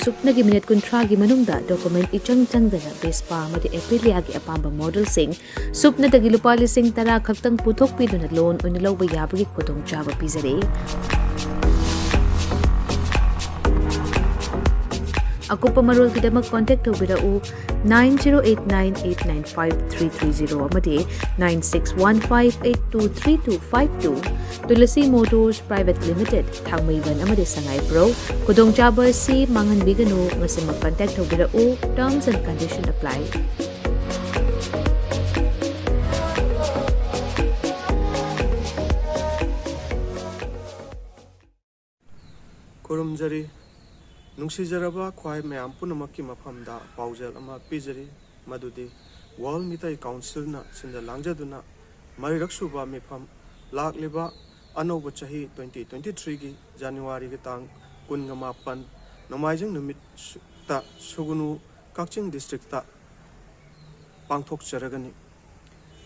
Suknagi minute kuntragi manungda document ichang changdana Vespa amadi Aprilia gi apamba model sing supna dagi lupa lising tara khaktang puthok piduna loan unilawba yabagi khudong chaba pizare. Akupa marul kidamak contact tawbirau 9089895330 amadi 9615823252 Tulasi Motors Private Limited Thangmaiban amadi Sangay Pro Kudong Chaba si mangan bigano ngasi mag-contact tawbirau terms and condition apply. Kurumjari Nungsijaraba Kwai Mayam Punamaki Mapamda Paujel Ama Pijari Madudi Wall Mitai Council na Sinda Langjaduna Mariraksuba Mipam Lak Liba Anoba Chahi 2023 gi January Gitang Kungamapan Nomaijing Numit Ta Sugunu Kakching District Ta Pangthok Charagani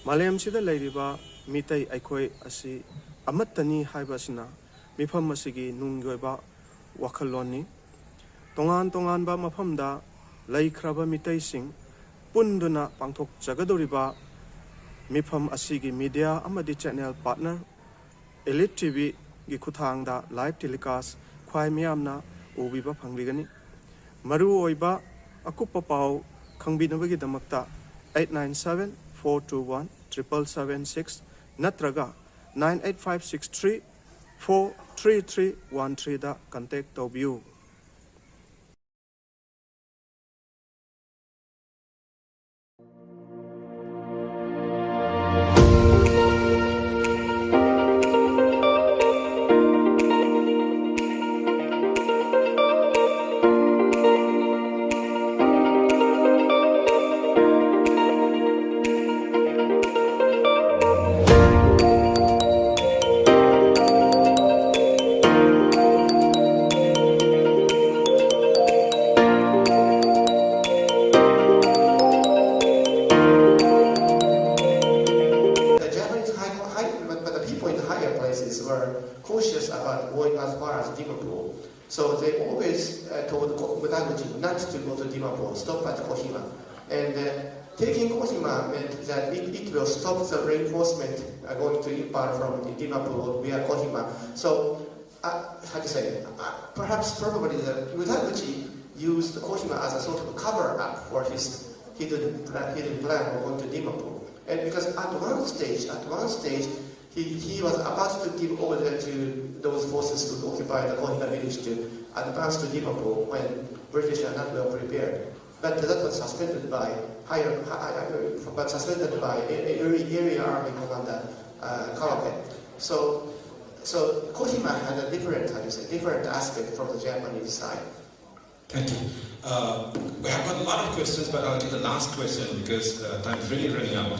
Malayam Sida Lairiba Mitai Aikoi Asi Amatani Haibasina Mipam Masigi Nungoiba Wakaloni Tongan Tongan ba mafamda lai kraba mitai sing punduna pangthok jagadoriba mifam asigi media amadi channel partner ELITETV gi khuthangda live telecast khwai miyamna ubiba phangbigani maru oiba akupa pau khangbinabagi damakta 897-421-7776 natraga 98563-43313 da contact tawbiu. So they always told Mudaguchi not to go to Dimapur, stop at Kohima. And taking Kohima meant that it will stop the reinforcement going to Imphal from Dimapur via Kohima. So, how to say, probably the Mudaguchi used Kohima as a sort of cover-up for his he didn't plan on going to Dimapur. And because at one stage, he was about to give order to those forces to occupy the Kohima village to advance to Dimapur when British are not well prepared. But that was suspended by area army commander Kawabe. So Kohima had a different aspect from the Japanese side. Thank you. We have got a lot of questions, but I'll take the last question because time is really running out.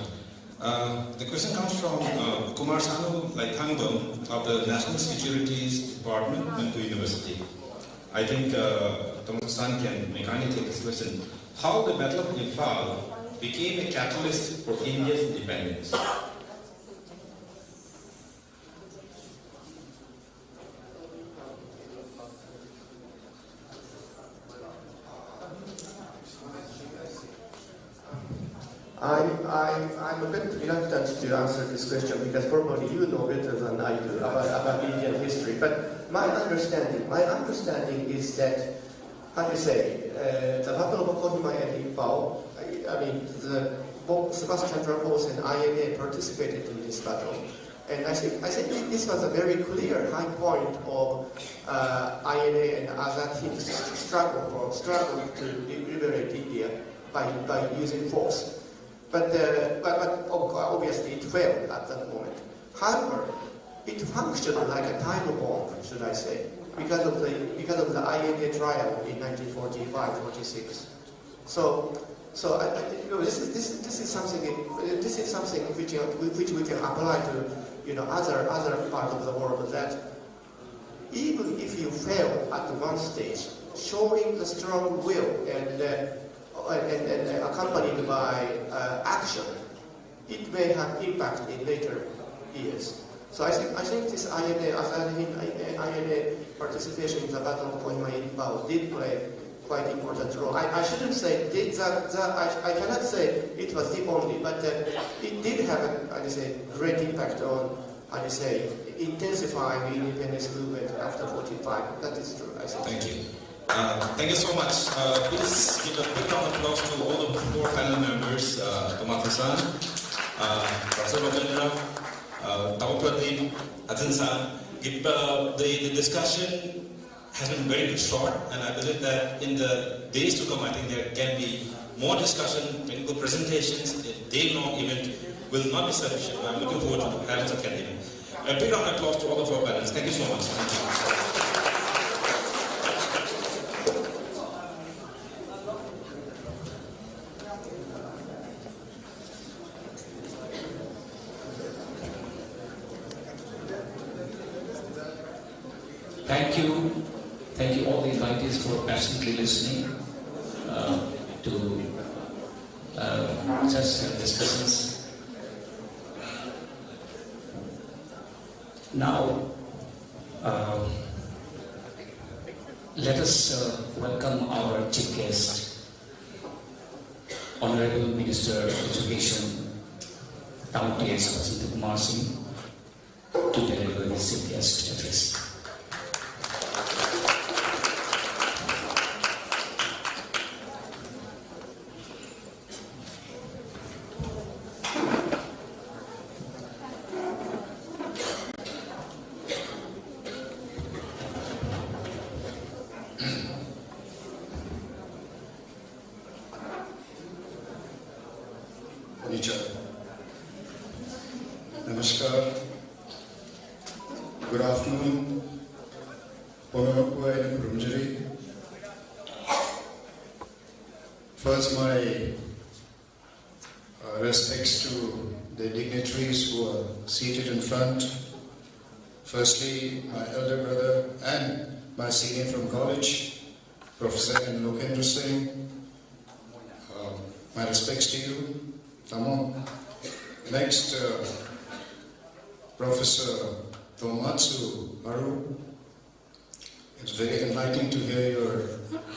The question comes from Kumar Sanu Maibam of the National Securities Department, Manipur University. I think Thomas San can kindly take this question. How the Battle of Imphal became a catalyst for India's independence? I'm a bit reluctant to answer this question because probably you know better than I do about Indian history. But my understanding is that, how do you say, the Battle of Kohima and Imphal, I mean, both Subhash Chandra Bose and INA participated in this battle. And I think this was a very clear high point of INA and Azad Hind's struggle to liberate India by using force. But obviously it failed at that moment. However, it functioned like a time bomb, should I say, because of the INA trial in 1945-46. So this is something which we can apply to other part of the world, that even if you fail at one stage, showing the strong will and accompanied by action, it may have impact in later years. So I think this INA participation in the Battle of Kohima Imphal did play quite important role. I shouldn't say I cannot say it was the only, but it did have a great impact on intensifying the independence movement after 45. That is true, I think. Thank you. Thank you so much. Please give a big round of applause to all the 4 panel members, Tomato-san, Professor Robindra, Tao Pradeep, Ajahn-san. The discussion has been very short, and I believe that in the days to come, I think there can be more discussion, technical presentations. A day-long event will not be sufficient. I'm looking forward to having such an event. A big round of applause to all the 4 panelists. Thank you so much. Thank you. Thank you all the invitees for passionately listening to such discussions. Now, let us welcome our chief guest, Honorable Minister of Education, Town T.S. Kumar Singh, to deliver his chief guest address. Namaskar. Good afternoon. First, my respects to the dignitaries who are seated in front. Firstly, my elder brother and my senior from college, Professor Lokendra Singh. My respects to you. Tamo. Next, Professor Tomatsu Maru. It's very enlightening to hear your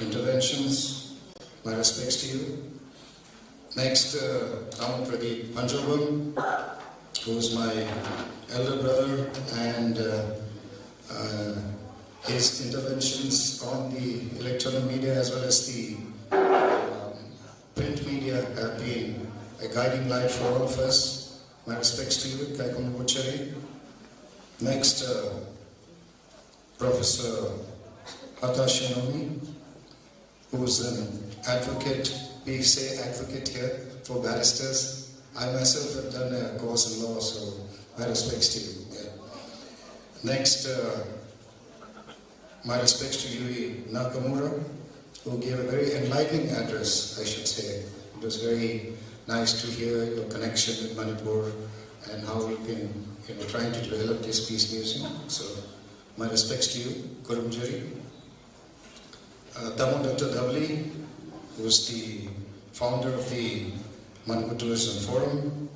interventions. My respects to you. Next, Tamo Pradeep Panjabam, who is my elder brother, and his interventions on the electronic media as well as the print media media have been a guiding light for all of us. My respects to you, Kaikon Bochari. Next, Professor Hatashinomi, who is an advocate, we say advocate here for barristers. I myself have done a course in law, so my respects to you. Yeah. Next, my respects to Yui Nakamura, who gave a very enlightening address, I should say. It was very nice to hear your connection with Manipur and how you've been trying to develop this peace museum. So, my respects to you, Kurumjari. Dr. Dhavli, who is the founder of the Manipur Tourism Forum,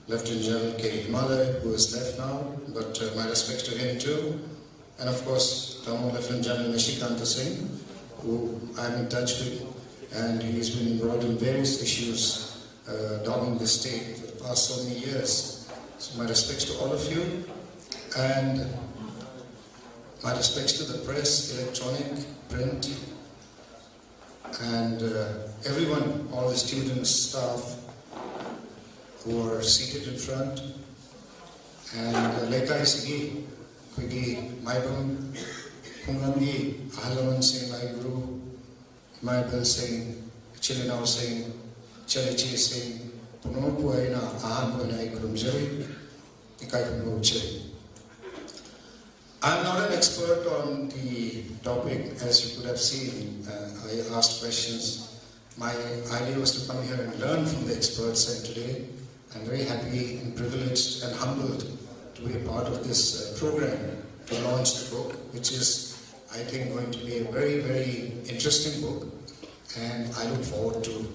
Lieutenant General K. Himalaya, who is left now, but my respects to him too. And of course, Lieutenant General Nishikanta Singh, who I'm in touch with, and he's been involved in various issues dogging the state for the past so many years. So my respects to all of you, and my respects to the press, electronic, print, and everyone, all the students, staff who are seated in front, and Lekai Sigi, Kwigi Maibam, Kungamgi, Ahalaman Singh, my Guru, Maibam Singh, Chilinao Singh, Chalichi Singh, Punopu Aina, Ahan Punai Kurumjari, Ikai Punoche. I'm not an expert on the topic, as you could have seen. I asked questions. My idea was to come here and learn from the experts, and today I'm very happy and privileged and humbled to be a part of this program to launch the book, which is, I think, going to be a very, very interesting book. And I look forward to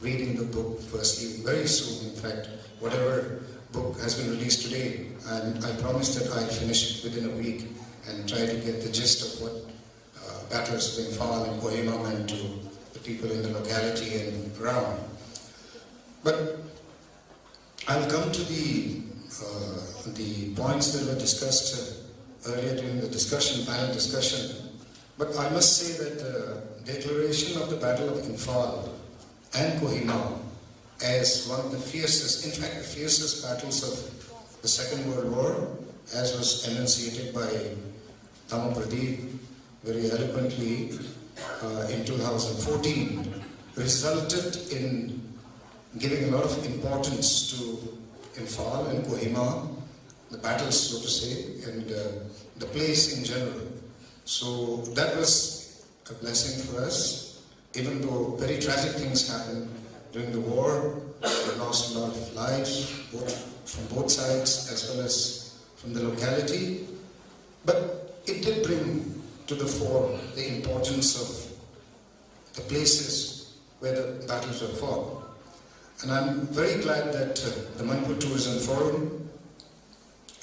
reading the book firstly very soon. In fact, whatever book has been released today, and I promise that I'll finish it within a week and try to get the gist of what battles of Imphal and Kohima meant to the people in the locality and around. But I'll come to the points that were discussed earlier during the panel discussion. But I must say that the declaration of the Battle of Imphal and Kohima as one of the fiercest, in fact the fiercest battles of the Second World War, as was enunciated by Tama Pradeep very eloquently in 2014, resulted in giving a lot of importance to Imphal and Kohima, the battles, so to say, and the place in general. So that was a blessing for us, even though very tragic things happened during the war. We lost a lot of lives, from both sides as well as from the locality. But it did bring to the fore the importance of the places where the battles were fought. And I'm very glad that the Manipur Tourism Forum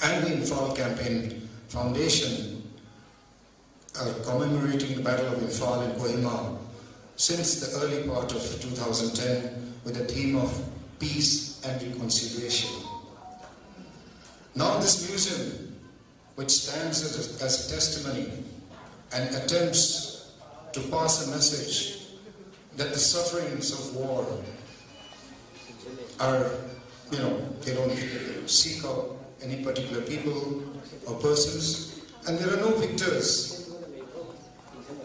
and the Imphal Campaign Foundation are commemorating the Battle of Imphal and Kohima since the early part of 2010 with the theme of peace and reconciliation. Now this museum, which stands as a testimony and attempts to pass a message that the sufferings of war are, they don't seek out any particular people or persons, and there are no victors,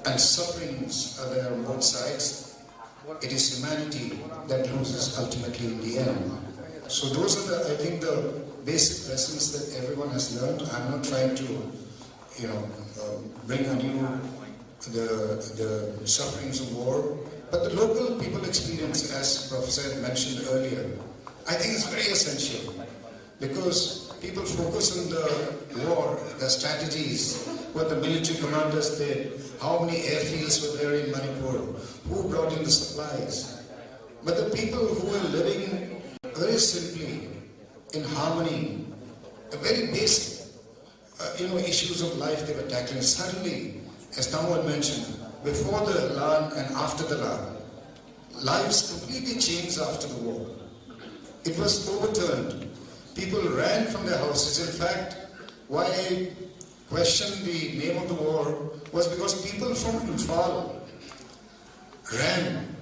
and sufferings are there on both sides. It is humanity that loses ultimately in the end. So those are I think the basic lessons that everyone has learned. I'm not trying to, bring anew the sufferings of war, but the local people experience, as Professor had mentioned earlier, I think it's very essential, because people focus on the war, the strategies, what the military commanders did, how many airfields were there in Manipur, who brought in the supplies. But the people who were living very simply, in harmony, a very basic, issues of life they were tackling. Suddenly, as Tamu mentioned, before the LAN and after the LAN, lives completely changed after the war. It was overturned. People ran from their houses. In fact, why I questioned the name of the war was because people from Imphal ran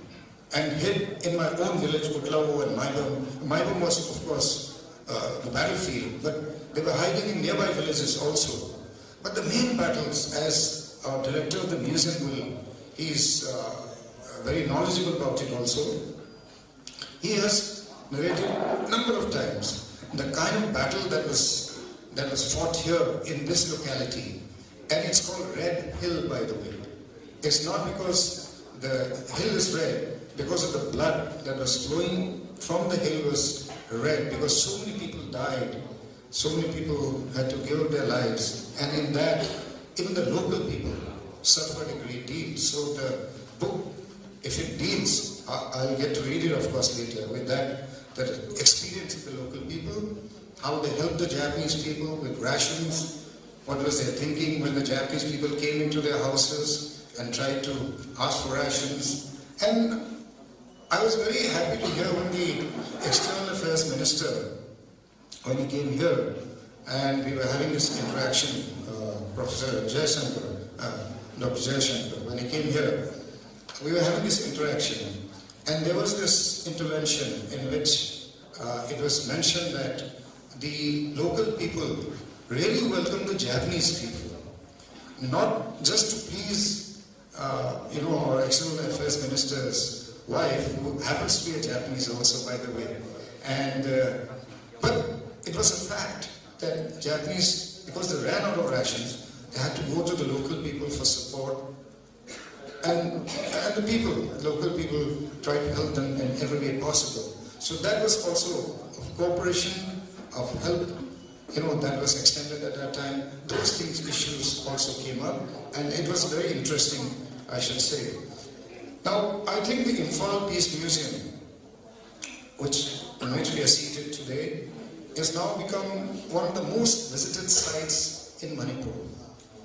and hid in my own village, Utlawo and Maibam. Maibam was, of course, the battlefield, but they were hiding in nearby villages also. But the main battles, as our director of the museum he's very knowledgeable about it also, he has narrated a number of times the kind of battle that was fought here in this locality. And it's called Red Hill, by the way. It's not because the hill is red, because of the blood that was flowing from the hill was red, because so many people died, so many people had to give up their lives, and in that, even the local people suffered a great deal. So the book, if it deals, I'll get to read it, of course, later, with that experience of the local people, how they helped the Japanese people with rations, what was their thinking when the Japanese people came into their houses and tried to ask for rations. And I was very happy to hear when the External Affairs Minister, when he came here, and we were having this interaction, Professor Jayasankar, Dr. Jayasankar, when he came here, we were having this interaction, and there was this intervention in which it was mentioned that the local people really welcomed the Japanese people, not just to please, our External Affairs Minister's wife, who happens to be a Japanese also, by the way. And but it was a fact that Japanese, because they ran out of rations, they had to go to the local people for support. And the local people tried to help them in every way possible. So that was also of cooperation, of help, that was extended at that time. Those issues also came up, and it was very interesting, I should say. Now, I think the Imphal Peace Museum, in which we are seated today, has now become one of the most visited sites in Manipur.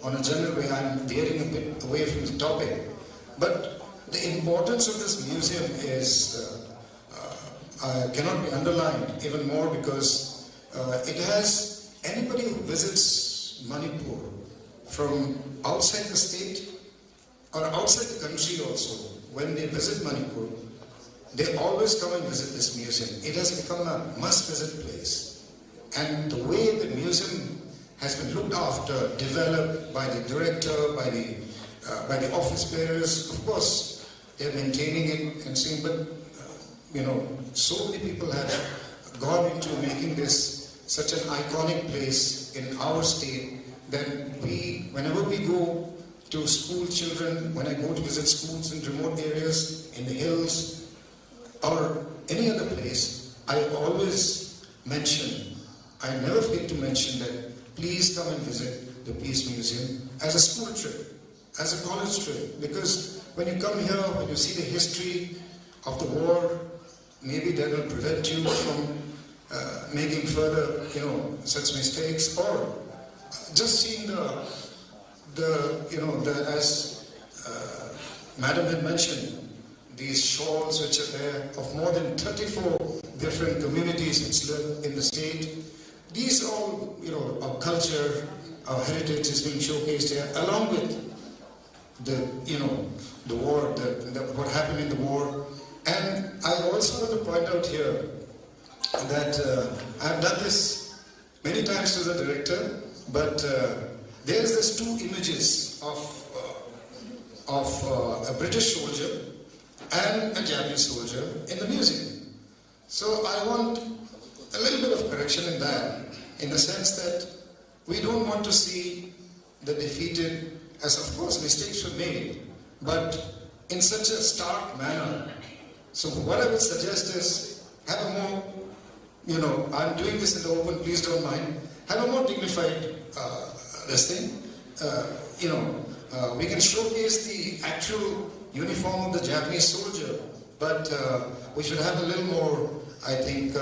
On a general way, I'm veering a bit away from the topic, but the importance of this museum cannot be underlined even more, because it has anybody who visits Manipur from outside the state or outside the country also, when they visit Manipur, they always come and visit this museum. It has become a must-visit place. And the way the museum has been looked after, developed by the director, by the office bearers, of course, they're maintaining it and saying, but so many people have gone into making this such an iconic place in our state that whenever we go to school children, when I go to visit schools in remote areas, in the hills, or any other place, I always mention, I never fail to mention that please come and visit the Peace Museum as a school trip, as a college trip, because when you come here, when you see the history of the war, maybe that will prevent you from making further, such mistakes, or just seeing as Madam had mentioned, these shawls which are there of more than 34 different communities which live in the state. These all, our culture, our heritage is being showcased here, along with the war, what happened in the war. And I also want to point out here that I've done this many times to the director, but there's this two images of a British soldier and a Japanese soldier in the museum. So I want a little bit of correction in that, in the sense that we don't want to see the defeated, as of course mistakes were made, but in such a stark manner. So what I would suggest is have a more, I'm doing this in the open, please don't mind, have a more dignified this thing. We can showcase the actual uniform of the Japanese soldier, but we should have a little more, I think,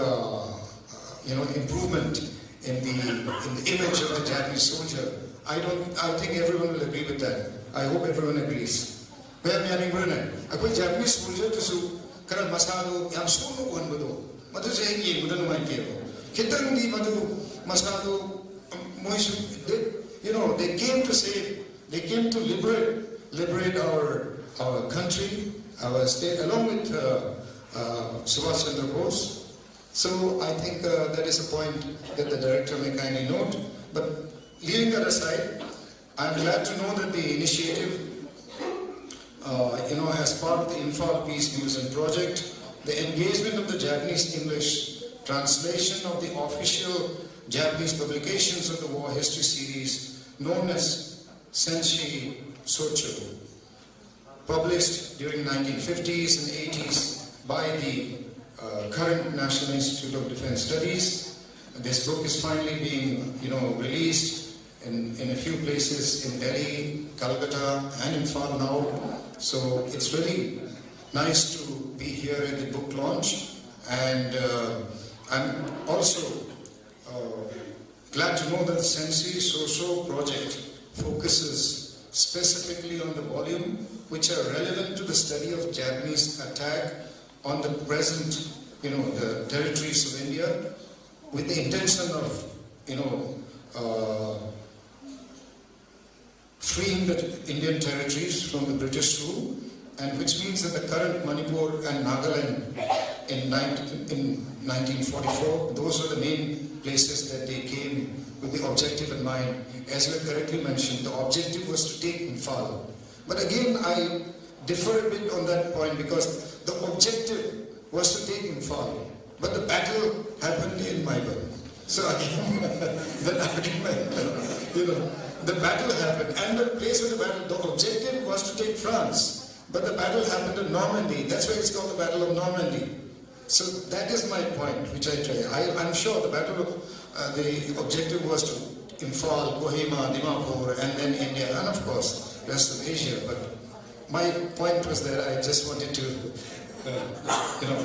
improvement in the image of the Japanese soldier. I think everyone will agree with that. I hope everyone agrees. Ako'y Japanese soldier to karan masado yam suno kon bado madu se hingi mudan mai ke kitang di madu masado moisu they came to save, they came to liberate our country, our state, along with Subhash Chandra Bose. So I think that is a point that the director may kindly note. But leaving that aside, I'm glad to know that the initiative, as part of the Imphal Peace Museum project, the engagement of the Japanese-English translation of the official Japanese publications of the war history series known as Senshi Socho, published during 1950s and 80s by the current National Institute of Defense Studies. This book is finally being, released in a few places in Delhi, Calcutta, and Imphal now. So it's really nice to be here at the book launch, and I'm also glad to know that the Senshi Socho project focuses specifically on the volume which are relevant to the study of Japanese attack on the present, the territories of India, with the intention of, freeing the Indian territories from the British rule, and which means that the current Manipur and Nagaland in 1944, those are the main places that they came with the objective in mind. As you correctly mentioned, the objective was to take Imphal. But again, I differ a bit on that point, because the objective was to take Imphal, but the battle happened in Maibam. So again, the argument, the battle happened, and the place where the battle, the objective was to take France, but the battle happened in Normandy. That's why it's called the Battle of Normandy. So that is my point, which I try. I'm sure the the objective was to Imphal, Kohima, Dimapur, and then India, and of course, rest of Asia. But my point was that I just wanted to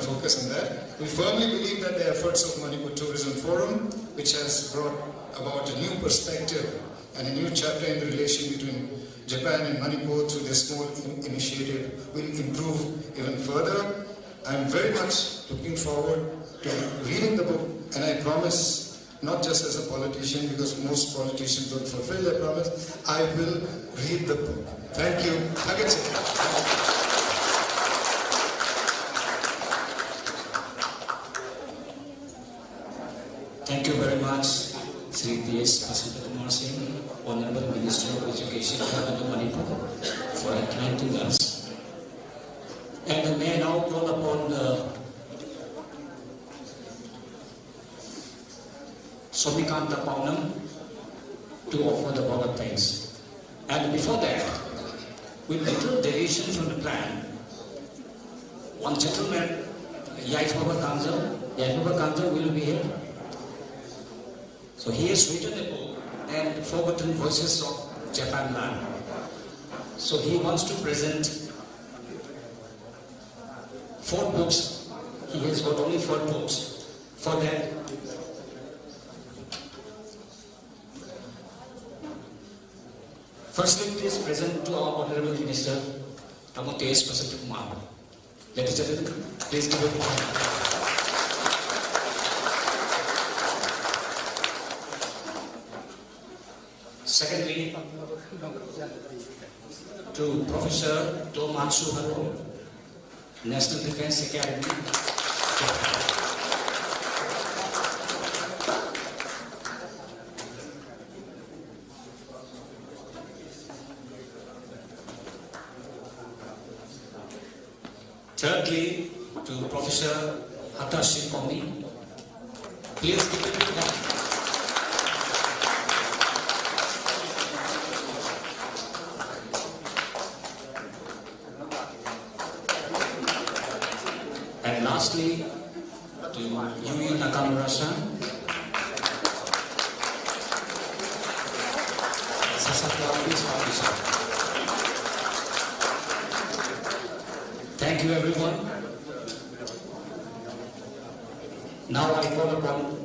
focus on that. We firmly believe that the efforts of Manipur Tourism Forum, which has brought about a new perspective and a new chapter in the relation between Japan and Manipur through this small initiative, will improve even further. I'm very much looking forward to reading the book, and I promise, not just as a politician, because most politicians don't fulfill their promise, I will read the book. Thank you. Thank you very much, Sri P.S. Pasupatkumar Singh, Honorable Minister of Education of Manipur, for acquainting us. And may I now call upon Somikanta Paunam to offer the vote of thanks. And before that, with little deviation from the plan, one gentleman, Yaifaba Kanza will be here. So he has written a book and Forgotten Voices of Japan Land. So he wants to present 4 books. He has got only 4 books. For that, firstly, please present to our Honorable Minister, T.S. Pasupatkumar. Ladies and gentlemen, please give a big hand. Secondly, to Professor Tomatsu Haro, National Defense Academy. Thirdly, to Professor Hatashi Komi. Please give it to him. And lastly, to Yui Nakamura-san, thank you, everyone. Now I call upon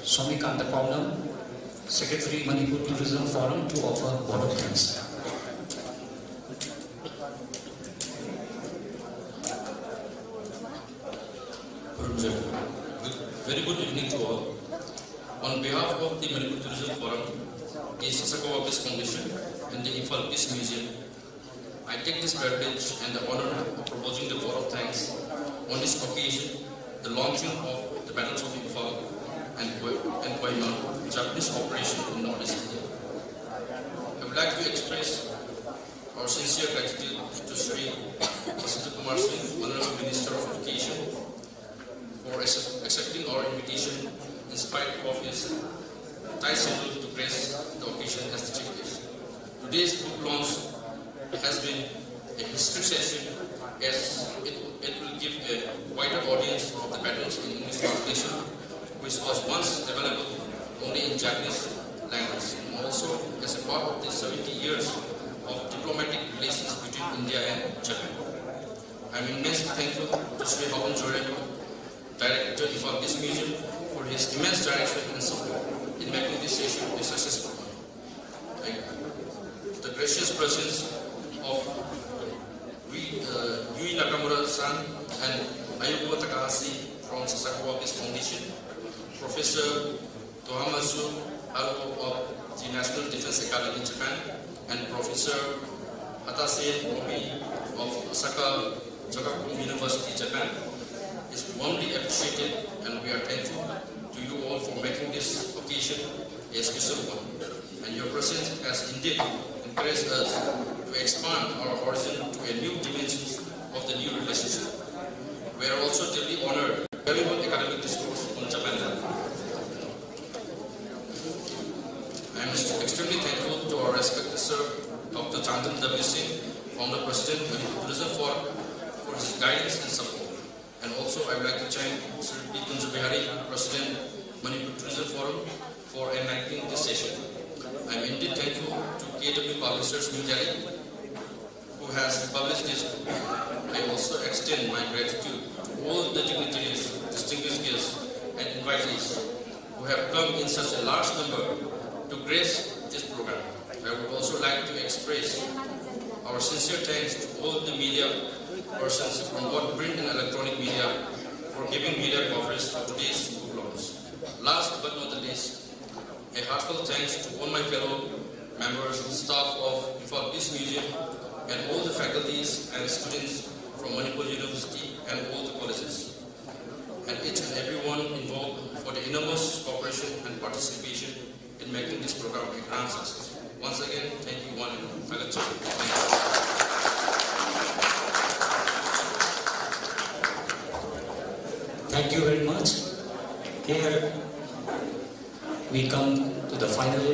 Somikanta Paunam, Secretary Manipur Tourism Forum, to offer vote of thanks. Very good evening to all. On behalf of the Manipur Tourism Forum, the Sasakawa Peace Foundation, and the Imphal Peace Museum, I take this privilege and the honor of proposing the vote of thanks on this occasion, the launching of the battles of Imphal and Kohima, Japanese operation in Northeast India. I would like to express our sincere gratitude to Sri Kumar Singh, Honorable Minister of Education, for accepting our invitation in spite of his tight schedule to grace the occasion as the chief guest. Today's book launch has been a history session as it will give a wider audience of the battles in English translation, which was once available only in Japanese language, and also as a part of the 70 years of diplomatic relations between India and Japan. I am immensely thankful to Sri Havan Joreko, Director of this museum, for his immense direction and support in making this session a successful one. The gracious presence of Yui Nakamura-san and Ayuko Takahashi from Sasakawa Peace Foundation, Professor Tohamasu Haruko of the National Defense Academy, Japan, and Professor Hatase Nobi of Osaka Jogakuin University, Japan, is warmly appreciated, and we are thankful to you all for making this occasion a special one. And your presence has indeed encouraged us to expand our horizon to a new dimension of the new relationship. We are also deeply honored with valuable academic discourse on Japan. I am extremely thankful to our respected sir, Dr. Chandan W. Singh, Founder President of Manipur Tourism Forum, for his guidance and support. And also I would like to thank Sir P. Kunjabihari, President Manipur Tourism Forum, for enlightening this session. I am indeed thankful to KW Publishers New Delhi, who has published this book. I also extend my gratitude to all the dignitaries, distinguished guests, and invitees who have come in such a large number to grace this program. I would also like to express our sincere thanks to all the media persons from both print and electronic media for giving media coverage for today's book launch. Last but not the least, a heartfelt thanks to all my fellow members and staff of Imphal Peace Museum and all the faculties and students from Manipur University and all the colleges, and each and everyone involved for the enormous cooperation and participation in making this program a grand success. Once again, thank you one and all. Thank you very much. Here we come to the final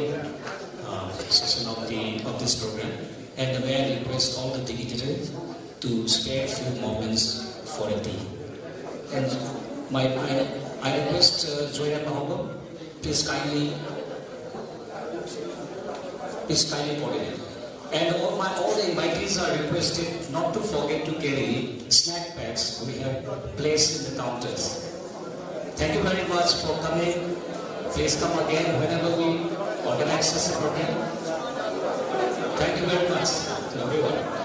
session of this program, and may I request all the dignitaries to spare a few moments for a tea. And I request Joya Maibam, please kindly coordinate. And all the invitees are requested not to forget to carry snack packs we have placed in the counters. Thank you very much for coming. Please come again whenever we organize this program. Thank you very much to everyone.